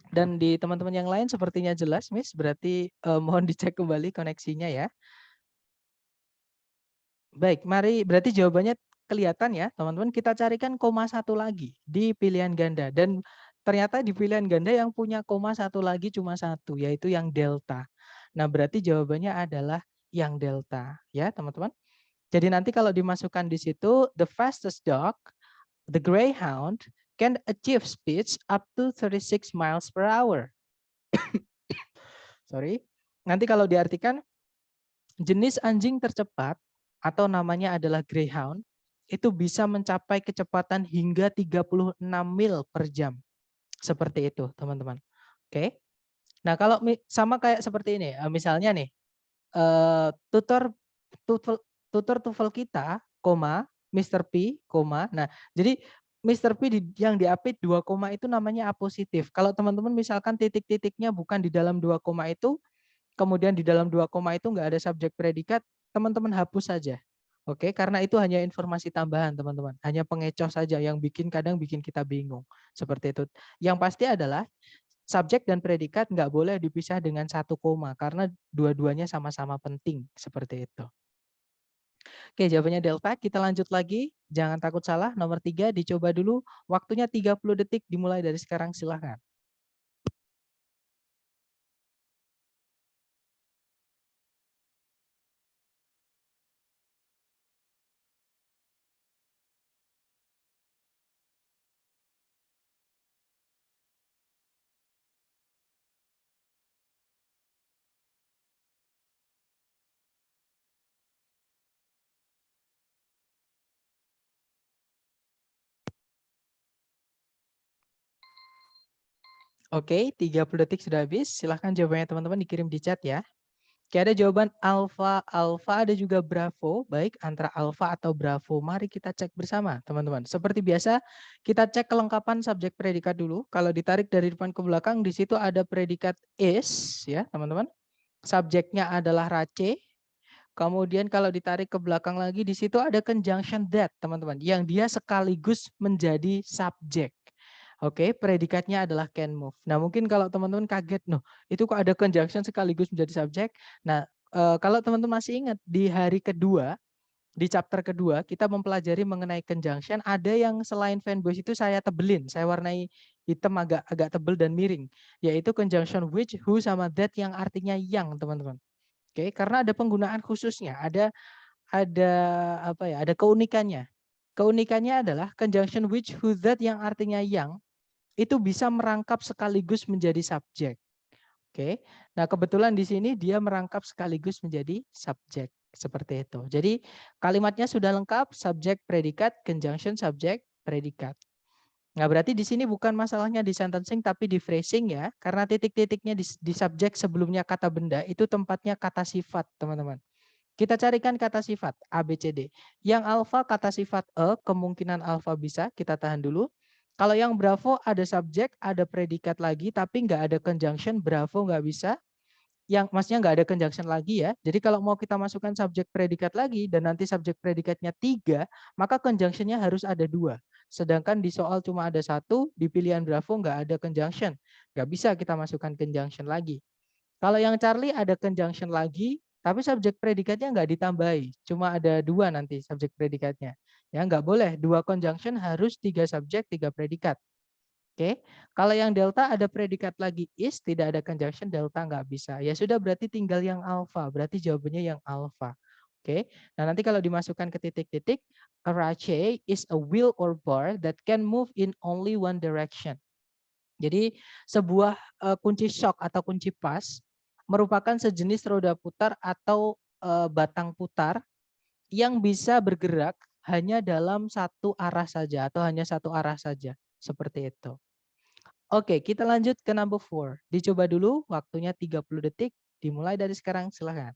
Dan di teman-teman yang lain sepertinya jelas, Miss. Berarti mohon dicek kembali koneksinya ya. Baik, mari berarti jawabannya kelihatan ya, teman-teman. Kita carikan koma satu lagi di pilihan ganda. Dan ternyata di pilihan ganda yang punya koma satu lagi cuma satu, yaitu yang delta. Nah, berarti jawabannya adalah yang delta. Ya, teman-teman. Jadi nanti kalau dimasukkan di situ, the fastest dog, the greyhound, can achieve speeds up to 36 miles per hour. Sorry. Nanti kalau diartikan, jenis anjing tercepat atau namanya adalah greyhound itu bisa mencapai kecepatan hingga 36 mil per jam. Seperti itu, teman-teman. Oke. Nah, kalau sama kayak seperti ini, misalnya nih, tutor TOEFL kita, koma, Mr. P, koma. Nah, jadi Mr. P yang diapit 2 koma itu namanya apositif. Kalau teman-teman misalkan titik-titiknya bukan di dalam 2 koma itu, kemudian di dalam 2 koma itu nggak ada subjek predikat, teman-teman hapus saja. Oke, karena itu hanya informasi tambahan, teman-teman. Hanya pengecoh saja yang kadang bikin kita bingung. Seperti itu. Yang pasti adalah subjek dan predikat nggak boleh dipisah dengan satu koma, karena dua-duanya sama-sama penting. Seperti itu. Oke, jawabannya delta. Kita lanjut lagi. Jangan takut salah. Nomor 3, dicoba dulu. Waktunya 30 detik, dimulai dari sekarang. Silahkan. Oke, 30 detik sudah habis. Silahkan jawabannya teman-teman dikirim di chat ya. Oke, ada jawaban alfa, alfa, ada juga bravo. Baik, antara alfa atau bravo. Mari kita cek bersama, teman-teman. Seperti biasa, kita cek kelengkapan subjek predikat dulu. Kalau ditarik dari depan ke belakang, di situ ada predikat is, ya, teman-teman. Subjeknya adalah race. Kemudian kalau ditarik ke belakang lagi, di situ ada conjunction that, teman-teman. Yang dia sekaligus menjadi subjek. Oke, predikatnya adalah can move. Nah, mungkin kalau teman-teman kaget, noh, itu kok ada conjunction sekaligus menjadi subjek. Nah, kalau teman-teman masih ingat di hari kedua, di chapter kedua, kita mempelajari mengenai conjunction. Ada yang selain fanboys itu saya tebelin, saya warnai hitam agak tebel dan miring, yaitu conjunction which, who, sama that yang artinya yang, teman-teman. Oke, karena ada penggunaan khususnya, ada apa ya? Ada keunikannya. Keunikannya adalah conjunction which, who, that yang artinya yang itu bisa merangkap sekaligus menjadi subjek. Oke. Nah, kebetulan di sini dia merangkap sekaligus menjadi subjek seperti itu. Jadi kalimatnya sudah lengkap, subjek, predikat, conjunction, subjek, predikat. Nah, berarti di sini bukan masalahnya di sentencing tapi di phrasing ya, karena titik-titiknya di subjek sebelumnya kata benda itu tempatnya kata sifat, teman-teman. Kita carikan kata sifat A, B, C, D. Yang alfa kata sifat e, kemungkinan alfa bisa, kita tahan dulu. Kalau yang bravo ada subjek, ada predikat lagi, tapi nggak ada conjunction, bravo nggak bisa. Yang maksudnya nggak ada conjunction lagi ya. Jadi kalau mau kita masukkan subjek predikat lagi dan nanti subjek predikatnya 3, maka conjunctionnya harus ada 2. Sedangkan di soal cuma ada 1, di pilihan bravo nggak ada conjunction. Nggak bisa kita masukkan conjunction lagi. Kalau yang Charlie ada conjunction lagi, Tapi subjek predikatnya nggak ditambahi, cuma ada 2 nanti subjek predikatnya. Ya, nggak boleh 2 conjunction, harus 3 subjek, 3 predikat. Oke, kalau yang delta ada predikat lagi is, tidak ada conjunction, delta nggak bisa. Ya sudah, berarti tinggal yang alpha, berarti jawabannya yang alpha. Oke, nah nanti kalau dimasukkan ke titik-titik, a rache is a wheel or bar that can move in only one direction. Jadi sebuah kunci shock atau kunci pas merupakan sejenis roda putar atau batang putar yang bisa bergerak hanya dalam satu arah saja atau hanya satu arah saja. Seperti itu. Oke, kita lanjut ke number 4. Dicoba dulu, waktunya 30 detik. Dimulai dari sekarang, silahkan.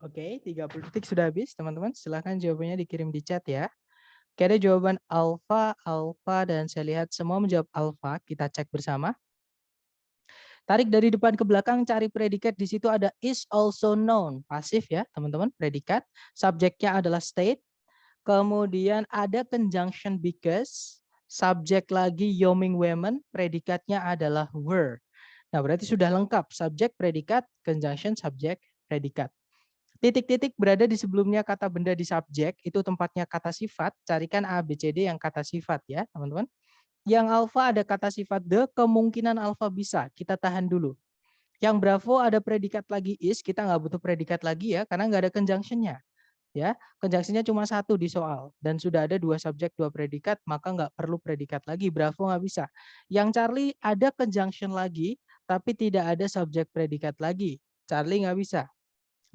Oke, 30 detik sudah habis, teman-teman. Silahkan jawabannya dikirim di chat ya. Oke, ada jawaban alfa, alfa, dan saya lihat semua menjawab alfa. Kita cek bersama. Tarik dari depan ke belakang, cari predikat. Di situ ada is also known. Pasif ya, teman-teman, predikat. Subjeknya adalah state. Kemudian ada conjunction because. Subjek lagi yoming women. Predikatnya adalah were. Nah, berarti sudah lengkap. Subjek, predikat, conjunction, subjek, predikat. Titik-titik berada di sebelumnya kata benda di subjek, itu tempatnya kata sifat. Carikan A, B, C, D yang kata sifat ya, teman-teman. Yang alfa ada kata sifat the, kemungkinan alfa bisa. Kita tahan dulu. Yang bravo ada predikat lagi is, kita nggak butuh predikat lagi ya, karena nggak ada conjunction-nya. Ya, conjunction-nya cuma 1 di soal. Dan sudah ada 2 subjek, 2 predikat, maka nggak perlu predikat lagi. Bravo nggak bisa. Yang Charlie ada conjunction lagi, tapi tidak ada subjek predikat lagi. Charlie nggak bisa.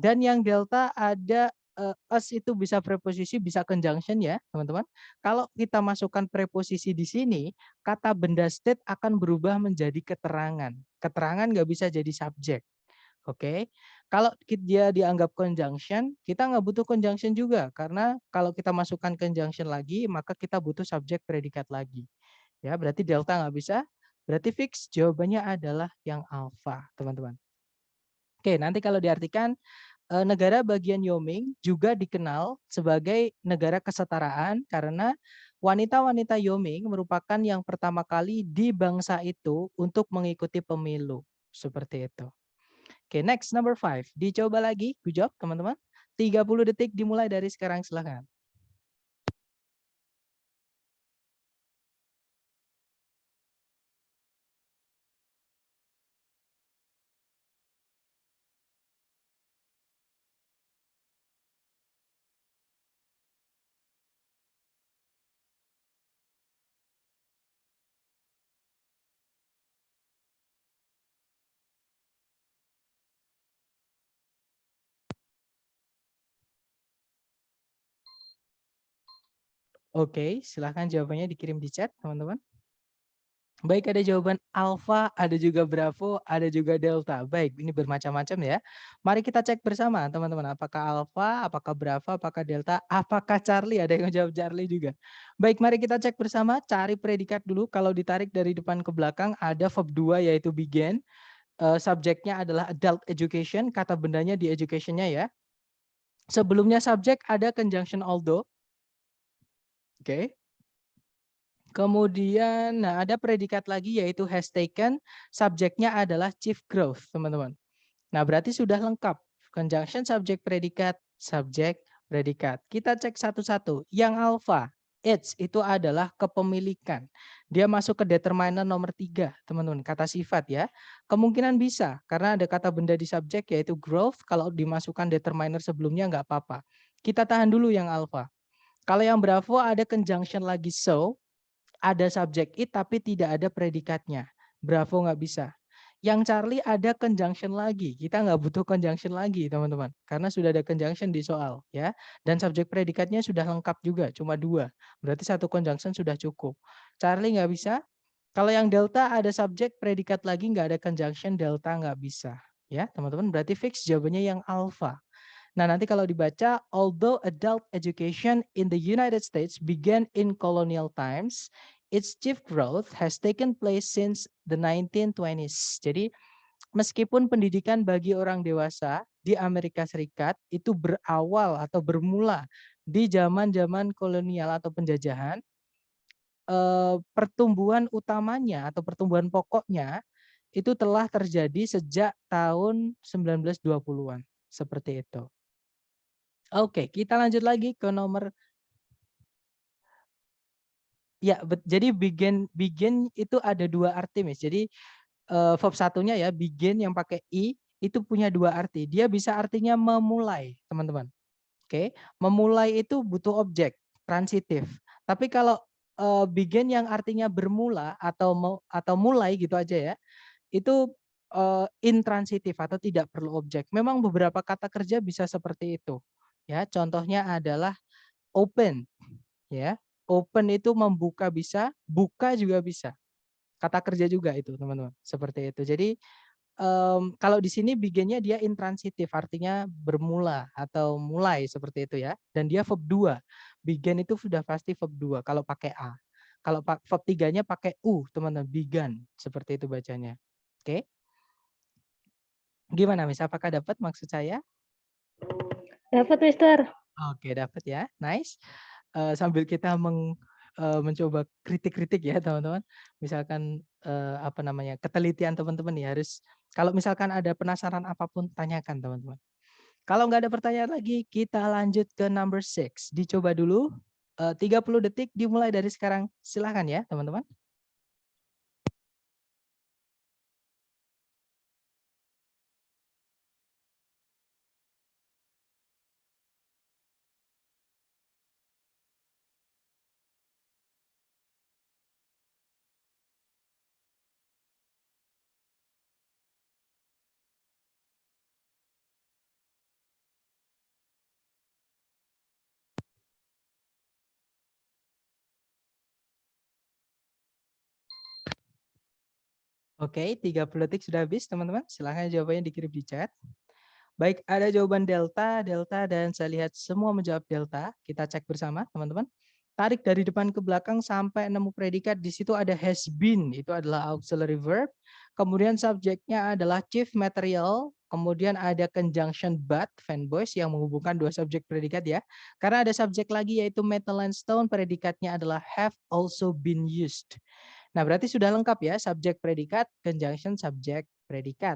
Dan yang delta ada as itu bisa preposisi, bisa conjunction ya, teman-teman. Kalau kita masukkan preposisi di sini, kata benda state akan berubah menjadi keterangan. Keterangan nggak bisa jadi subjek. Oke. Kalau dia dianggap conjunction, kita nggak butuh conjunction juga. Karena kalau kita masukkan conjunction lagi, maka kita butuh subjek predikat lagi. Ya, berarti delta nggak bisa. Berarti fix jawabannya adalah yang alpha, teman-teman. Oke, nanti kalau diartikan, negara bagian Yoming juga dikenal sebagai negara kesetaraan karena wanita-wanita Yoming merupakan yang pertama kali di bangsa itu untuk mengikuti pemilu. Seperti itu. Oke, next number 5. Dicoba lagi, good job teman-teman. 30 detik dimulai dari sekarang, silahkan. Oke, silahkan jawabannya dikirim di chat, teman-teman. Baik, ada jawaban alfa, ada juga bravo, ada juga delta. Baik, ini bermacam-macam ya. Mari kita cek bersama teman-teman. Apakah alfa, apakah bravo, apakah delta, apakah Charlie? Ada yang jawab Charlie juga. Baik, mari kita cek bersama. Cari predikat dulu. Kalau ditarik dari depan ke belakang ada verb 2 yaitu began. Subjeknya adalah adult education. Kata bendanya di educationnya ya. Sebelumnya subjek ada conjunction although. Oke. Kemudian nah ada predikat lagi yaitu has taken, subjeknya adalah chief growth, teman-teman. Nah, berarti sudah lengkap. Conjunction subjek predikat, subjek predikat. Kita cek satu-satu. Yang alpha, its itu adalah kepemilikan. Dia masuk ke determiner nomor 3, teman-teman, kata sifat ya. Kemungkinan bisa karena ada kata benda di subjek yaitu growth, kalau dimasukkan determiner sebelumnya nggak apa-apa. Kita tahan dulu yang alpha. Kalau yang bravo ada conjunction lagi so, ada subjek it tapi tidak ada predikatnya. Bravo nggak bisa. Yang Charlie ada conjunction lagi. Kita nggak butuh conjunction lagi, teman-teman. Karena sudah ada conjunction di soal. Ya. Dan subjek predikatnya sudah lengkap juga. Cuma 2. Berarti 1 conjunction sudah cukup. Charlie nggak bisa. Kalau yang delta ada subjek predikat lagi nggak ada conjunction, delta nggak bisa. Ya, teman-teman, berarti fix jawabannya yang alpha. Nah, nanti kalau dibaca, although adult education in the United States began in colonial times, its chief growth has taken place since the 1920s. Jadi, meskipun pendidikan bagi orang dewasa di Amerika Serikat itu berawal atau bermula di zaman-zaman kolonial atau penjajahan, pertumbuhan utamanya atau pertumbuhan pokoknya itu telah terjadi sejak tahun 1920-an. Seperti itu. Oke, kita lanjut lagi ke nomor. Ya, jadi begin itu ada dua arti, Miss. Jadi verb satunya ya, begin yang pakai i itu punya dua arti. Dia bisa artinya memulai, teman-teman. Oke, memulai itu butuh objek transitif. Tapi kalau begin yang artinya bermula atau mulai gitu aja ya, itu intransitif atau tidak perlu objek. Memang beberapa kata kerja bisa seperti itu. Ya, contohnya adalah open, ya. Open itu membuka bisa, buka juga bisa. Kata kerja juga itu, teman-teman. Seperti itu. Jadi kalau di sini beginnya dia intransitif, artinya bermula atau mulai seperti itu ya. Dan dia verb 2. Begin itu sudah pasti verb 2 kalau pakai a. Kalau verb 3-nya pakai u, teman-teman, began. Seperti itu bacanya. Oke. Gimana, Miss? Apakah dapat maksud saya? Dapat, Mister. Oke, dapat ya. Nice. Sambil kita mencoba kritik-kritik ya, teman-teman. Misalkan apa namanya? Ketelitian teman-teman ya harus kalau misalkan ada penasaran apapun tanyakan, teman-teman. Kalau nggak ada pertanyaan lagi, kita lanjut ke number 6. Dicoba dulu. 30 detik dimulai dari sekarang. Silahkan ya, teman-teman. Oke, 30 detik sudah habis, teman-teman. Silahkan jawabannya dikirim di chat. Baik, ada jawaban delta, dan saya lihat semua menjawab delta. Kita cek bersama, teman-teman. Tarik dari depan ke belakang sampai nemu predikat. Di situ ada has been, itu adalah auxiliary verb. Kemudian subjeknya adalah chief material. Kemudian ada conjunction but, fanboys, yang menghubungkan dua subjek predikat ya. Karena ada subjek lagi yaitu metal and stone, predikatnya adalah have also been used. Nah, berarti sudah lengkap ya, subjek predikat, conjunction subjek predikat.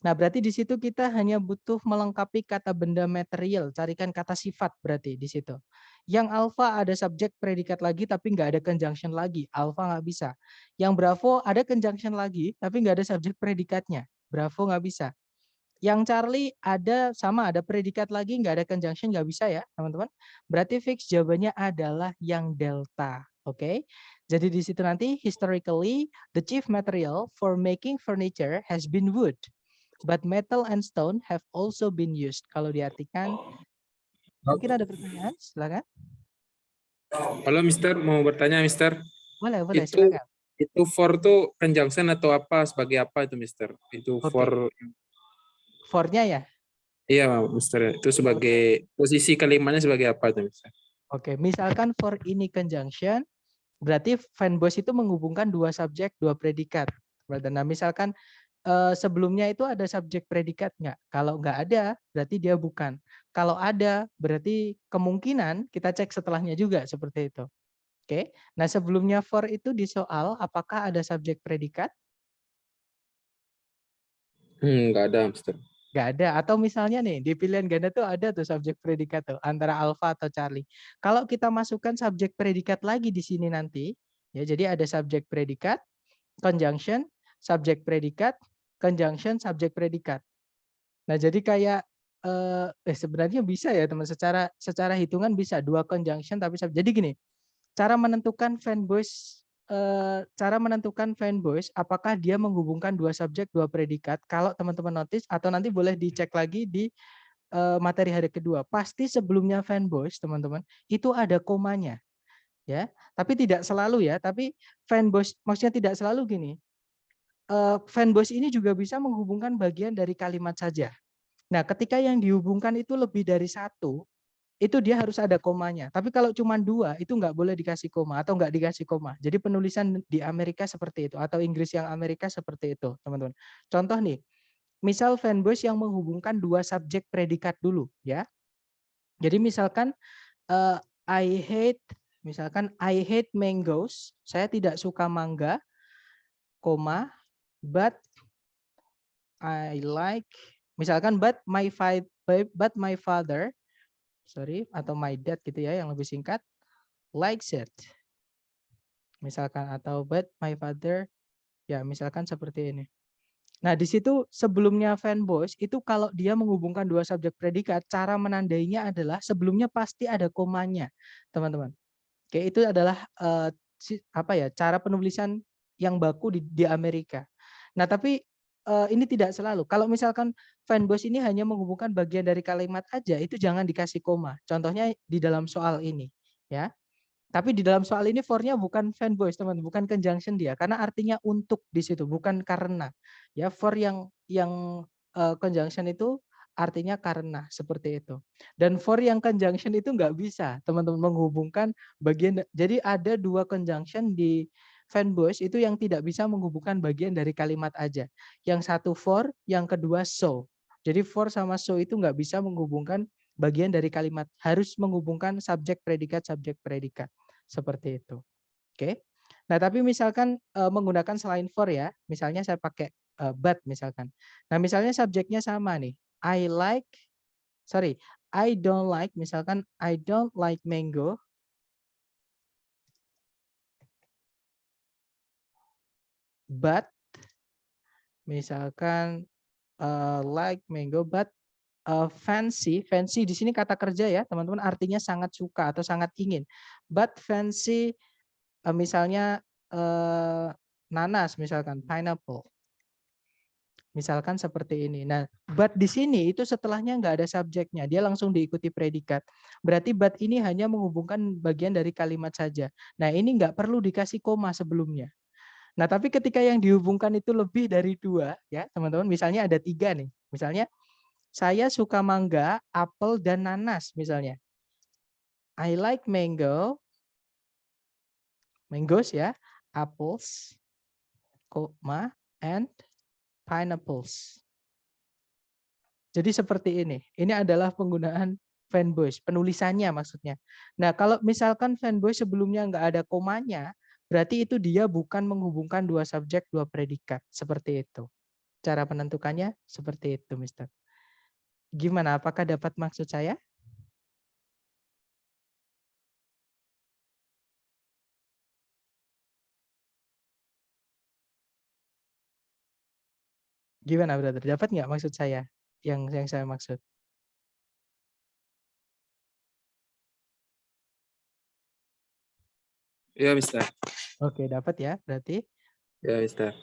Nah, berarti di situ kita hanya butuh melengkapi kata benda material, carikan kata sifat berarti di situ. Yang alpha ada subjek predikat lagi tapi nggak ada conjunction lagi, alpha nggak bisa. Yang bravo ada conjunction lagi tapi nggak ada subjek predikatnya, bravo nggak bisa. Yang Charlie ada predikat lagi nggak ada conjunction, nggak bisa ya teman-teman. Berarti fix jawabannya adalah yang delta. Oke, jadi di situ nanti historically the chief material for making furniture has been wood. But metal and stone have also been used. Kalau diartikan, mungkin ada pertanyaan, silakan. Halo Mister, mau bertanya Mister. Boleh, Itu silakan. itu for tuh conjunction atau apa sebagai apa itu Mister? Itu for For-nya ya? iya Mister. Itu sebagai posisi kalimatnya sebagai apa itu Mister? Oke, misalkan for ini conjunction, berarti fanboys itu menghubungkan dua subjek, dua predikat. Nah, misalkan sebelumnya itu ada subjek predikat nggak? Kalau nggak ada, berarti dia bukan. Kalau ada, berarti kemungkinan kita cek setelahnya juga seperti itu. Oke, nah sebelumnya for itu di soal apakah ada subjek predikat? Nggak ada Mister. Nggak ada. Atau misalnya nih di pilihan ganda tuh ada tuh subjek predikat tuh antara alpha atau Charlie. Kalau kita masukkan subjek predikat lagi di sini nanti, ya jadi ada subjek predikat, conjunction, subjek predikat, conjunction, subjek predikat. Nah jadi kayak sebenarnya bisa ya teman, secara hitungan bisa dua conjunction tapi jadi gini. Cara menentukan fanboys apakah dia menghubungkan dua subjek dua predikat. Kalau teman-teman notice atau nanti boleh dicek lagi di materi hari kedua, pasti sebelumnya fanboys teman-teman itu ada komanya ya, tapi tidak selalu ya, tapi fanboys maksudnya tidak selalu gini, fanboys ini juga bisa menghubungkan bagian dari kalimat saja. Nah, ketika yang dihubungkan itu lebih dari satu, itu dia harus ada komanya. Tapi kalau cuma dua, itu nggak boleh dikasih koma atau nggak dikasih koma. Jadi penulisan di Amerika seperti itu, atau Inggris yang Amerika seperti itu, teman-teman. Contoh nih, misal fanboys yang menghubungkan dua subjek predikat dulu, ya. Jadi misalkan misalkan I hate mangoes, saya tidak suka mangga, koma, but I like, misalkan but my father, sorry, atau my dad gitu ya yang lebih singkat, likes it. Misalkan atau but my father, ya misalkan seperti ini. Nah, di situ sebelumnya fanboys itu kalau dia menghubungkan dua subjek predikat, cara menandainya adalah sebelumnya pasti ada komanya, teman-teman. Oke, itu adalah cara penulisan yang baku di Amerika. Nah, tapi ini tidak selalu. Kalau misalkan fanboys ini hanya menghubungkan bagian dari kalimat aja, itu jangan dikasih koma. Contohnya di dalam soal ini, ya. Tapi di dalam soal ini for-nya bukan fanboys, teman, bukan conjunction dia, karena artinya untuk di situ, bukan karena. Ya, for yang conjunction itu artinya karena, seperti itu. Dan for yang conjunction itu nggak bisa, teman-teman, menghubungkan bagian. Jadi ada dua conjunction di fanboys itu yang tidak bisa menghubungkan bagian dari kalimat aja. Yang satu for, yang kedua so. Jadi for sama so itu nggak bisa menghubungkan bagian dari kalimat, harus menghubungkan subjek predikat seperti itu. Oke. Nah, tapi misalkan menggunakan selain for ya, misalnya saya pakai but misalkan. Nah, misalnya subjeknya sama nih. I don't like, misalkan I don't like mango. But misalkan like mango but fancy di sini kata kerja ya, teman-teman, artinya sangat suka atau sangat ingin. But fancy misalnya nanas, misalkan pineapple. Misalkan seperti ini. Nah, but di sini itu setelahnya nggak ada subjeknya, dia langsung diikuti predikat. Berarti but ini hanya menghubungkan bagian dari kalimat saja. Nah, ini nggak perlu dikasih koma sebelumnya. Nah, tapi ketika yang dihubungkan itu lebih dari dua, ya teman-teman, misalnya ada tiga nih. Misalnya, saya suka mangga, apel, dan nanas misalnya. I like mangoes ya, apples, and pineapples. Jadi seperti ini. Ini adalah penggunaan fanboys, penulisannya maksudnya. Nah, kalau misalkan fanboys sebelumnya nggak ada komanya, berarti itu dia bukan menghubungkan dua subjek, dua predikat. Seperti itu. Cara penentukannya seperti itu, Mister. Gimana? Apakah dapat maksud saya? Gimana, brother? Dapat nggak maksud saya? Yang saya maksud? Ya, Mister. Oke, dapat ya berarti? Ya, Mister.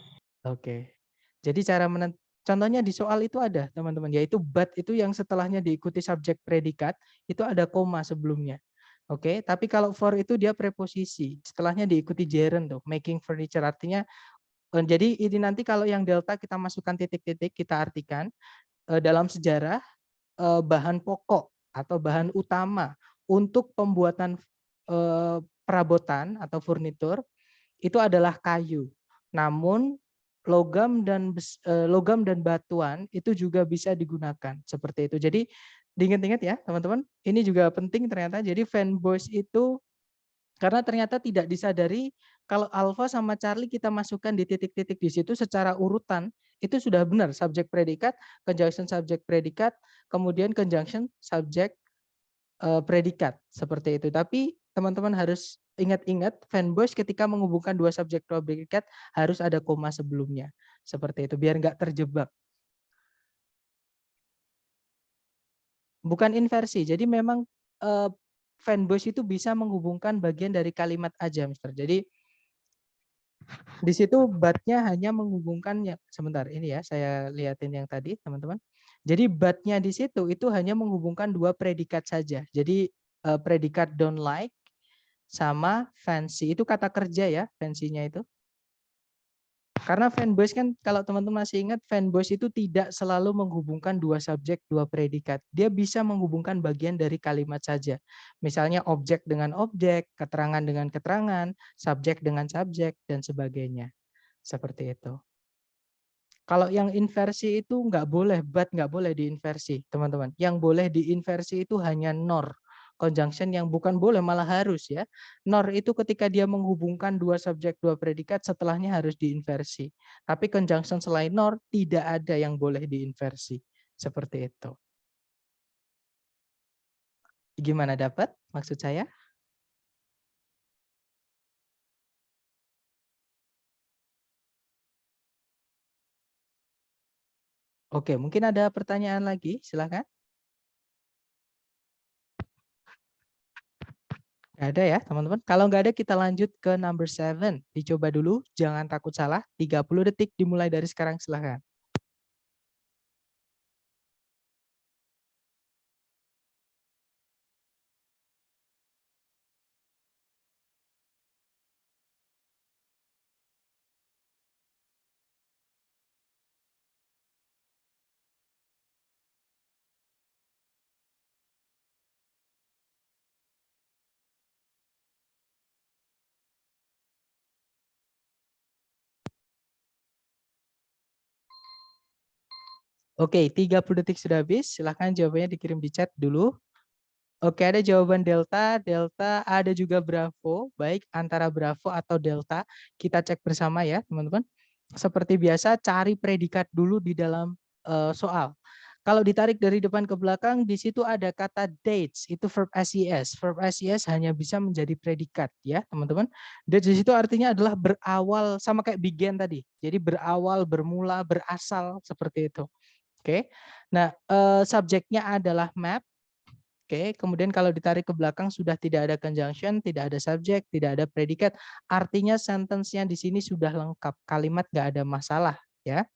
Oke. Jadi cara contohnya di soal itu ada, teman-teman, yaitu but itu yang setelahnya diikuti subjek predikat, itu ada koma sebelumnya. Oke, tapi kalau for itu dia preposisi, setelahnya diikuti gerund tuh, making furniture, artinya jadi ini nanti kalau yang delta kita masukkan titik-titik, kita artikan dalam sejarah bahan pokok atau bahan utama untuk pembuatan perabotan atau furnitur itu adalah kayu. Namun logam dan batuan itu juga bisa digunakan seperti itu. Jadi diingat-ingat ya, teman-teman. Ini juga penting ternyata. Jadi fanboys itu karena ternyata tidak disadari kalau alpha sama Charlie kita masukkan di titik-titik di situ secara urutan itu sudah benar, subjek predikat, conjunction subjek predikat, kemudian conjunction subjek predikat seperti itu. Tapi teman-teman harus ingat-ingat fanboys ketika menghubungkan dua subjek dua predikat harus ada koma sebelumnya. Seperti itu biar nggak terjebak. Bukan inversi. Jadi memang fanboys itu bisa menghubungkan bagian dari kalimat aja, Mister. Jadi di situ but-nya hanya menghubungkan sebentar ini ya, saya lihatin yang tadi, teman-teman. Jadi but-nya di situ itu hanya menghubungkan dua predikat saja. Jadi predikat don't like sama fancy. Itu kata kerja ya, fancy-nya itu. Karena fan voice kan kalau teman-teman masih ingat fan voice itu tidak selalu menghubungkan dua subjek, dua predikat. Dia bisa menghubungkan bagian dari kalimat saja. Misalnya objek dengan objek, keterangan dengan keterangan, subjek dengan subjek, dan sebagainya. Seperti itu. Kalau yang inversi itu nggak boleh, but nggak boleh diinversi, teman-teman. Yang boleh diinversi itu hanya nor. Conjunction yang bukan boleh, malah harus ya. Nor itu ketika dia menghubungkan dua subjek, dua predikat, setelahnya harus diinversi. Tapi conjunction selain nor, tidak ada yang boleh diinversi. Seperti itu. Gimana dapat maksud saya? Oke, mungkin ada pertanyaan lagi, silakan. Nggak ada ya, teman-teman. Kalau nggak ada, kita lanjut ke number 7. Dicoba dulu, jangan takut salah. 30 detik dimulai dari sekarang, silakan. Oke, 30 detik sudah habis. Silahkan jawabannya dikirim di chat dulu. Oke, ada jawaban delta, delta, ada juga bravo. Baik, antara bravo atau delta. Kita cek bersama ya, teman-teman. Seperti biasa, cari predikat dulu di dalam soal. Kalau ditarik dari depan ke belakang, di situ ada kata dates, itu verb SES. Verb SES hanya bisa menjadi predikat ya, teman-teman. Dates di situ artinya adalah berawal, sama kayak began tadi. Jadi berawal, bermula, berasal, seperti itu. Oke, nah subjeknya adalah map. Oke, kemudian kalau ditarik ke belakang sudah tidak ada conjunction, tidak ada subjek, tidak ada predikat. Artinya sentence-nya di sini sudah lengkap, kalimat nggak ada masalah ya.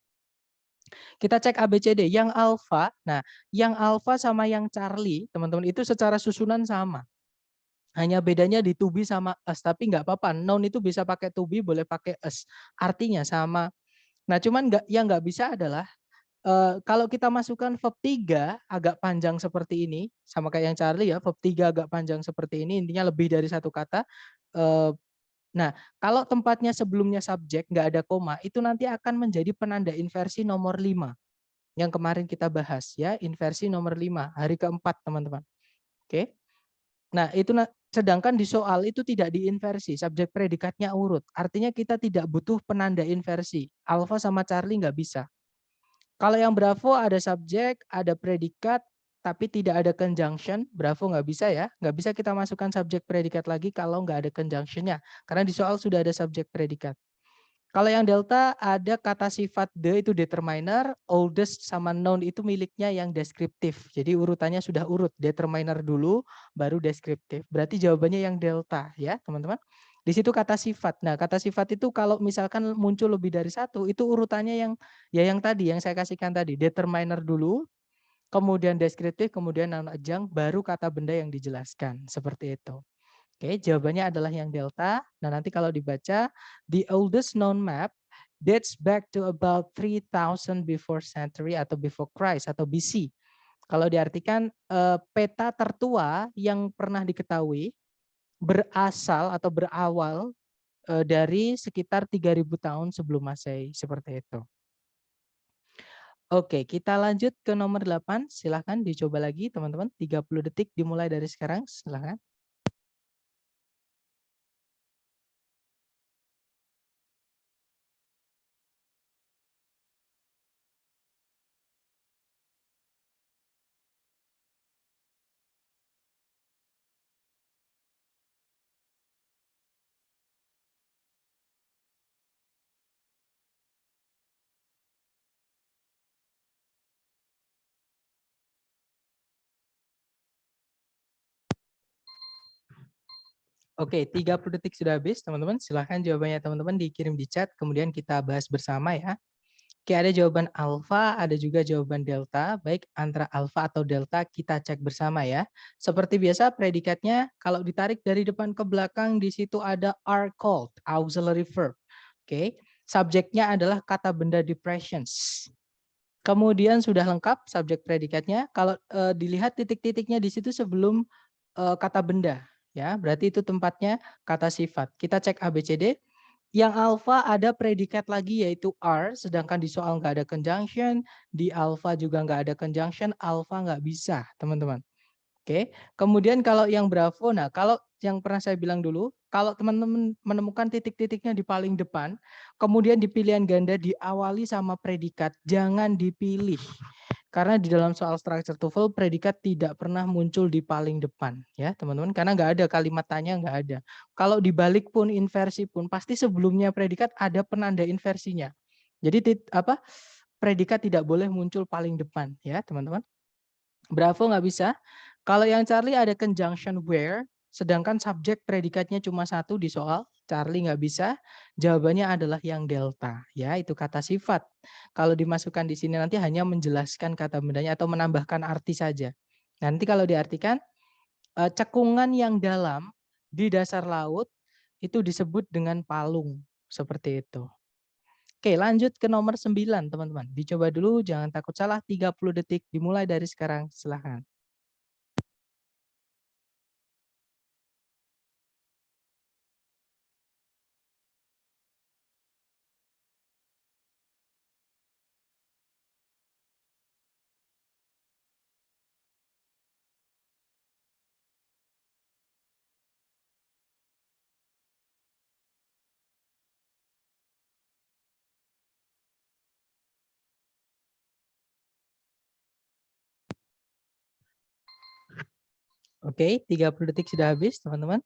Kita cek ABCD, yang alpha. Nah, yang alpha sama yang Charlie, teman-teman itu secara susunan sama. Hanya bedanya di to be sama us, tapi nggak apa-apa. Noun itu bisa pakai to be, boleh pakai us. Artinya sama. Nah, cuman yang nggak bisa adalah kalau kita masukkan verb 3 agak panjang seperti ini, sama kayak yang Charlie ya, verb 3 agak panjang seperti ini, intinya lebih dari satu kata. Nah, kalau tempatnya sebelumnya subjek, nggak ada koma, itu nanti akan menjadi penanda inversi nomor 5. Yang kemarin kita bahas ya, inversi nomor 5, hari keempat teman-teman. Oke. Nah, itu sedangkan di soal itu tidak diinversi, subjek predikatnya urut. Artinya kita tidak butuh penanda inversi. Alpha sama Charlie nggak bisa. Kalau yang Bravo ada subjek, ada predikat, tapi tidak ada conjunction. Bravo nggak bisa ya, nggak bisa kita masukkan subjek predikat lagi kalau nggak ada conjunctionnya. Karena di soal sudah ada subjek predikat. Kalau yang Delta ada kata sifat the itu determiner, oldest sama noun itu miliknya yang deskriptif. Jadi urutannya sudah urut, determiner dulu, baru deskriptif. Berarti jawabannya yang Delta ya teman-teman. Di situ kata sifat. Nah, kata sifat itu kalau misalkan muncul lebih dari satu, itu urutannya yang tadi, yang saya kasihkan tadi. Determiner dulu, kemudian deskriptif, kemudian noun adjunct, baru kata benda yang dijelaskan. Seperti itu. Oke, jawabannya adalah yang delta. Nah, nanti kalau dibaca, the oldest known map dates back to about 3000 before century atau before Christ atau BC. Kalau diartikan peta tertua yang pernah diketahui berasal atau berawal dari sekitar 3000 tahun sebelum Masehi, seperti itu. Oke, kita lanjut ke nomor 8. Silahkan dicoba lagi teman-teman. 30 detik dimulai dari sekarang. Silahkan. Oke, 30 detik sudah habis, teman-teman. Silahkan jawabannya teman-teman dikirim di chat, kemudian kita bahas bersama ya. Oke, ada jawaban alfa, ada juga jawaban delta. Baik, antara alfa atau delta kita cek bersama ya. Seperti biasa, predikatnya kalau ditarik dari depan ke belakang, di situ ada are called, auxiliary verb. Oke, Subjeknya adalah kata benda depressions. Kemudian sudah lengkap subjek predikatnya. Kalau dilihat titik-titiknya di situ sebelum kata benda, ya, berarti itu tempatnya kata sifat. Kita cek ABCD. Yang alpha ada predikat lagi yaitu are, sedangkan di soal nggak ada conjunction, di alpha juga nggak ada conjunction, alpha nggak bisa, teman-teman. Oke, kemudian kalau yang bravo, nah kalau yang pernah saya bilang dulu, kalau teman-teman menemukan titik-titiknya di paling depan, kemudian di pilihan ganda diawali sama predikat, jangan dipilih. Karena di dalam soal structure TOEFL predikat tidak pernah muncul di paling depan, ya teman-teman, karena nggak ada kalimat tanya, nggak ada. Kalau dibalik pun inversi pun pasti sebelumnya predikat ada penanda inversinya. Jadi predikat tidak boleh muncul paling depan, ya teman-teman. Bravo nggak bisa. Kalau yang Charlie ada conjunction where, sedangkan subjek predikatnya cuma satu di soal, Charlie nggak bisa. Jawabannya adalah yang delta, ya itu kata sifat. Kalau dimasukkan di sini nanti hanya menjelaskan kata bendanya atau menambahkan arti saja. Nanti kalau diartikan cekungan yang dalam di dasar laut itu disebut dengan palung, seperti itu. Oke, lanjut ke nomor 9, teman-teman. Dicoba dulu, jangan takut salah, 30 detik dimulai dari sekarang, silahkan. Oke, 30 detik sudah habis, teman-teman.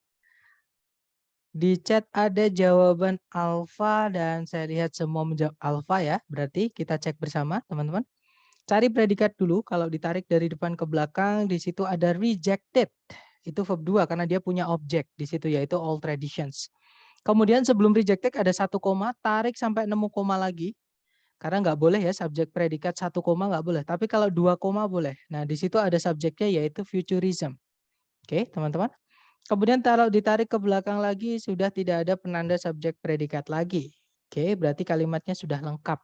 Di chat ada jawaban alfa dan saya lihat semua menjawab alfa ya. Berarti kita cek bersama, teman-teman. Cari predikat dulu, kalau ditarik dari depan ke belakang, di situ ada rejected. Itu verb 2 karena dia punya objek di situ yaitu all traditions. Kemudian sebelum rejected ada 1 koma, tarik sampai nemu koma lagi. Karena nggak boleh ya subjek predikat 1 koma nggak boleh. Tapi kalau 2 koma boleh. Nah di situ ada subjeknya yaitu futurism. Oke teman-teman. Kemudian kalau ditarik ke belakang lagi sudah tidak ada penanda subjek predikat lagi. Oke, berarti kalimatnya sudah lengkap.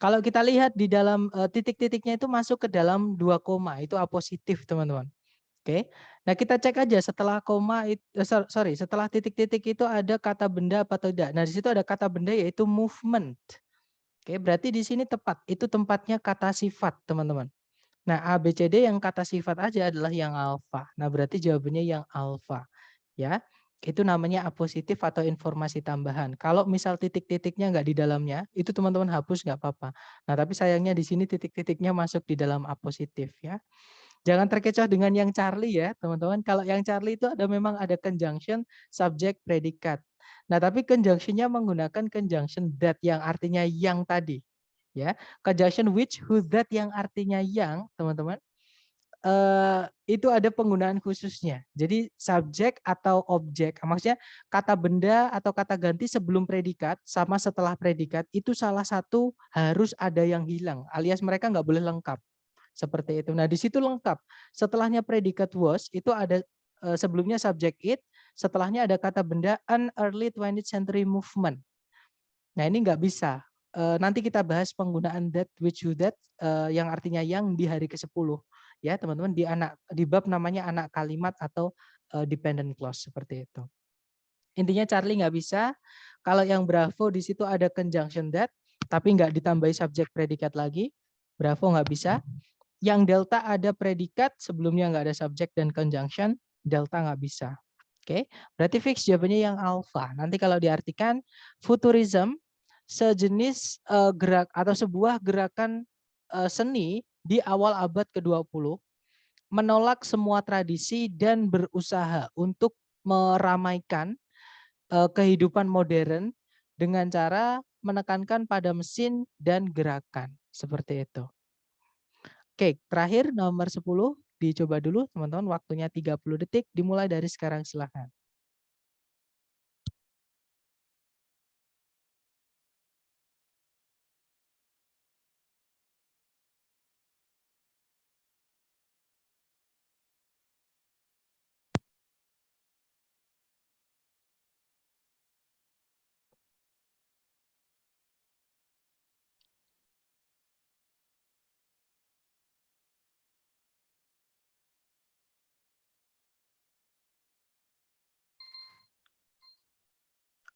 Kalau kita lihat di dalam titik-titiknya itu masuk ke dalam 2 koma, itu apositif, teman-teman. Oke. Nah, kita cek aja setelah koma setelah titik-titik itu ada kata benda apa tidak. Nah, di situ ada kata benda yaitu movement. Oke, berarti di sini tepat. Itu tempatnya kata sifat, teman-teman. Nah, A, B, C, D yang kata sifat aja adalah yang alfa. Nah, berarti jawabannya yang alfa. Ya, itu namanya apositif atau informasi tambahan. Kalau misal titik-titiknya nggak di dalamnya, itu teman-teman hapus nggak apa-apa. Nah, tapi sayangnya di sini titik-titiknya masuk di dalam apositif ya. Jangan terkecoh dengan yang Charlie ya, teman-teman. Kalau yang Charlie itu memang ada conjunction, subject, predikat. Nah, tapi conjunctionnya menggunakan conjunction that yang artinya yang tadi. Ya, conjunction which, who, that yang artinya yang, teman-teman. Itu ada penggunaan khususnya. Jadi subjek atau objek, maksudnya kata benda atau kata ganti sebelum predikat sama setelah predikat itu salah satu harus ada yang hilang, alias mereka nggak boleh lengkap. Seperti itu. Nah di situ lengkap. Setelahnya predikat was itu ada sebelumnya subject it, setelahnya ada kata benda an early 20th century movement. Nah ini nggak bisa. Nanti kita bahas penggunaan that, which, who, that yang artinya yang di hari ke-10 ya teman-teman di bab namanya anak kalimat atau dependent clause seperti itu. Intinya Charlie nggak bisa. Kalau yang Bravo di situ ada conjunction that tapi nggak ditambahi subjek predikat lagi. Bravo nggak bisa. Yang Delta ada predikat sebelumnya nggak ada subjek dan conjunction. Delta nggak bisa. Oke, berarti fix jawabannya yang alpha. Nanti kalau diartikan futurism sejenis gerak atau sebuah gerakan seni di awal abad ke-20 menolak semua tradisi dan berusaha untuk meramaikan kehidupan modern dengan cara menekankan pada mesin dan gerakan seperti itu. Oke, terakhir nomor 10 dicoba dulu teman-teman, waktunya 30 detik dimulai dari sekarang silahkan.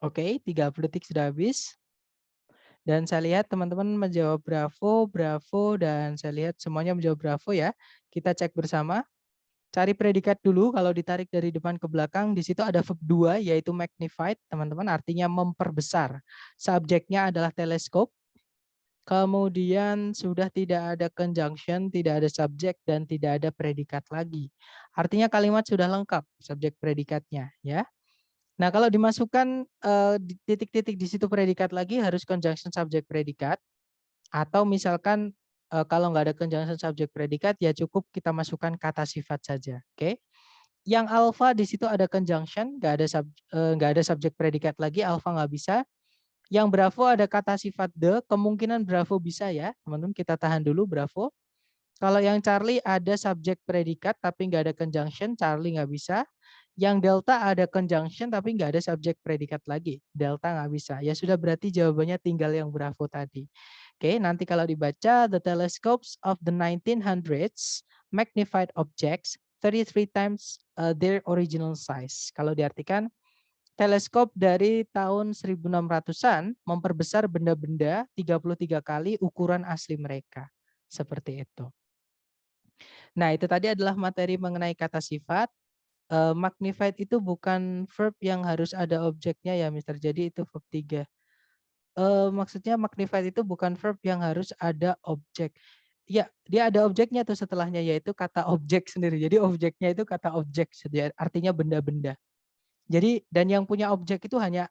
Oke, 30 detik sudah habis. Dan saya lihat teman-teman menjawab bravo, bravo, dan saya lihat semuanya menjawab bravo ya. Kita cek bersama. Cari predikat dulu, kalau ditarik dari depan ke belakang, di situ ada verb 2, yaitu magnified, teman-teman, artinya memperbesar. Subjeknya adalah teleskop. Kemudian sudah tidak ada conjunction, tidak ada subjek, dan tidak ada predikat lagi. Artinya kalimat sudah lengkap, subjek predikatnya. Ya. Nah, kalau dimasukkan titik-titik di situ predikat lagi, harus conjunction subjek predikat. Atau misalkan kalau nggak ada conjunction subjek predikat, ya cukup kita masukkan kata sifat saja. Oke. Yang alpha di situ ada conjunction, nggak ada subjek predikat lagi, alpha nggak bisa. Yang bravo ada kata sifat the, kemungkinan bravo bisa ya, teman-teman, kita tahan dulu bravo. Kalau yang Charlie ada subjek predikat tapi nggak ada conjunction, Charlie nggak bisa. Yang delta ada conjunction tapi nggak ada subjek predikat lagi, delta nggak bisa. Ya sudah, berarti jawabannya tinggal yang bravo tadi. Oke, nanti kalau dibaca, the telescopes of the 1900s magnified objects 33 times their original size. Kalau diartikan, teleskop dari tahun 1600-an memperbesar benda-benda 33 kali ukuran asli mereka. Seperti itu. Nah, itu tadi adalah materi mengenai kata sifat. Magnified itu bukan verb yang harus ada objeknya ya, Mister. Jadi itu verb 3. Maksudnya magnified itu bukan verb yang harus ada objek. Ya, dia ada objeknya tuh setelahnya, yaitu kata objek sendiri. Jadi objeknya itu kata objek, artinya benda-benda. Jadi dan yang punya objek itu hanya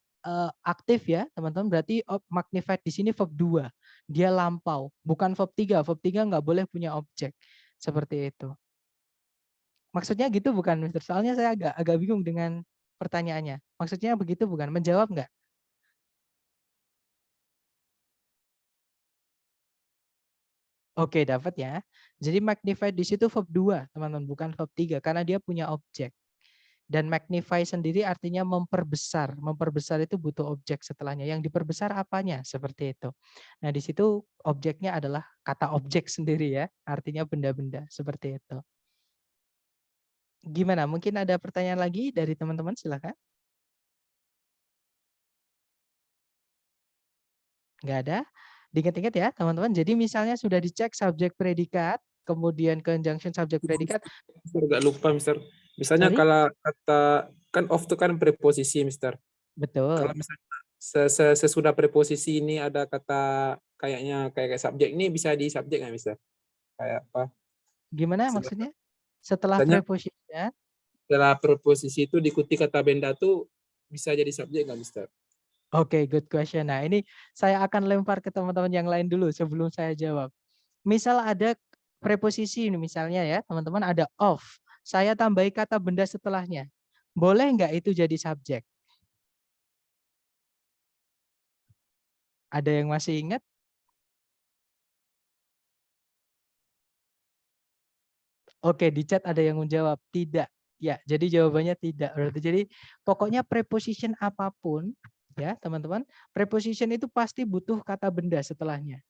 aktif ya, teman-teman. Berarti magnified di sini verb 2. Dia lampau, bukan verb 3. Verb 3 nggak boleh punya objek. Seperti itu. Maksudnya gitu bukan, Mister? Soalnya saya agak bingung dengan pertanyaannya. Maksudnya begitu bukan? Menjawab nggak? Oke, dapat ya. Jadi magnified di situ verb 2, teman-teman, bukan verb 3 karena dia punya objek. Dan magnify sendiri artinya memperbesar. Memperbesar itu butuh objek setelahnya. Yang diperbesar apanya? Seperti itu. Nah, di situ objeknya adalah kata objek sendiri ya. Artinya benda-benda. Seperti itu. Gimana? Mungkin ada pertanyaan lagi dari teman-teman? Silakan. Nggak ada? Diingat-ingat ya, teman-teman. Jadi misalnya sudah dicek subjek predikat, kemudian conjunction subjek predikat. Mister, agak lupa, Mister. Misalnya Sorry? kalau kata kan of itu kan preposisi, Mister. Kalau Betul. misalnya sesudah preposisi ini ada kata kayaknya kayak subjek ini bisa di subjek nggak, Mister? Kayak apa? Gimana maksudnya? Setelah Misalnya preposition. setelah preposisi itu diikuti kata benda tuh bisa jadi subjek nggak, Mister? Oke, good question. Nah, ini saya akan lempar ke teman-teman yang lain dulu sebelum saya jawab. Misal ada preposisi ini misalnya ya, teman-teman, ada of. Saya tambahi kata benda setelahnya. Boleh nggak itu jadi subjek? Ada yang masih ingat? Oke, di chat ada yang menjawab tidak. Ya, jadi jawabannya tidak. Berarti jadi pokoknya preposition apapun ya, teman-teman, preposition itu pasti butuh kata benda setelahnya.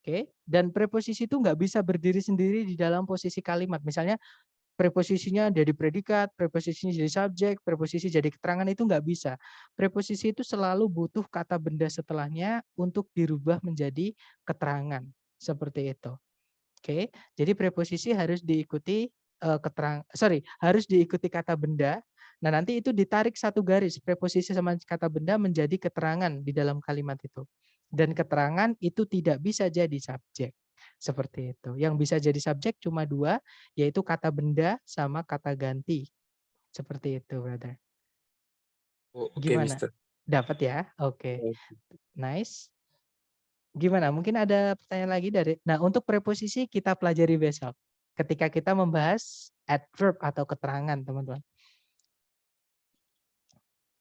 Oke, dan preposisi itu nggak bisa berdiri sendiri di dalam posisi kalimat. Misalnya preposisinya jadi predikat, preposisinya jadi subjek, preposisi jadi keterangan, itu nggak bisa. Preposisi itu selalu butuh kata benda setelahnya untuk dirubah menjadi keterangan. Seperti itu. Oke, jadi preposisi harus diikuti harus diikuti kata benda. Nah, nanti itu ditarik satu garis, preposisi sama kata benda menjadi keterangan di dalam kalimat itu. Dan keterangan itu tidak bisa jadi subjek. Seperti itu. Yang bisa jadi subjek cuma 2, yaitu kata benda sama kata ganti. Seperti itu, brother. Oh, oke, Gimana? Mister. Dapat ya? Oke. Nice. Gimana? Mungkin ada pertanyaan lagi dari. Nah, untuk preposisi kita pelajari besok ketika kita membahas adverb atau keterangan, teman-teman.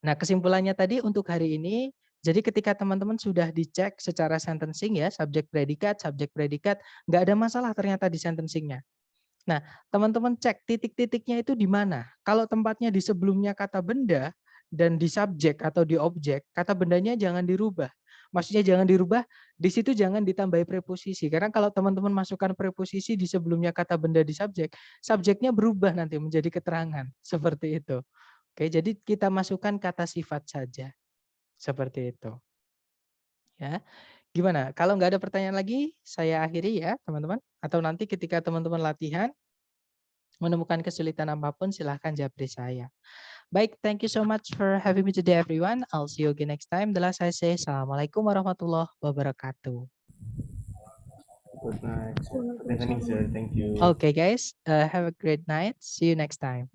Nah, kesimpulannya tadi untuk hari ini, jadi ketika teman-teman sudah dicek secara sentencing ya, subjek predikat, nggak ada masalah ternyata di sentencingnya. Nah, teman-teman cek titik-titiknya itu di mana. Kalau tempatnya di sebelumnya kata benda dan di subjek atau di objek, kata bendanya jangan dirubah. Maksudnya jangan dirubah, di situ jangan ditambahi preposisi. Karena kalau teman-teman masukkan preposisi di sebelumnya kata benda di subjek, subjeknya berubah nanti menjadi keterangan. Seperti itu. Oke, jadi kita masukkan kata sifat saja. Seperti itu. Ya. Gimana? Kalau nggak ada pertanyaan lagi, saya akhiri ya, teman-teman. Atau nanti ketika teman-teman latihan menemukan kesulitan apapun, silahkan japri saya. Baik, thank you so much for having me today, everyone. I'll see you again next time. The last I say, Assalamualaikum warahmatullahi wabarakatuh. Good night. Listening, sir. Thank you. Okay, guys, have a great night. See you next time.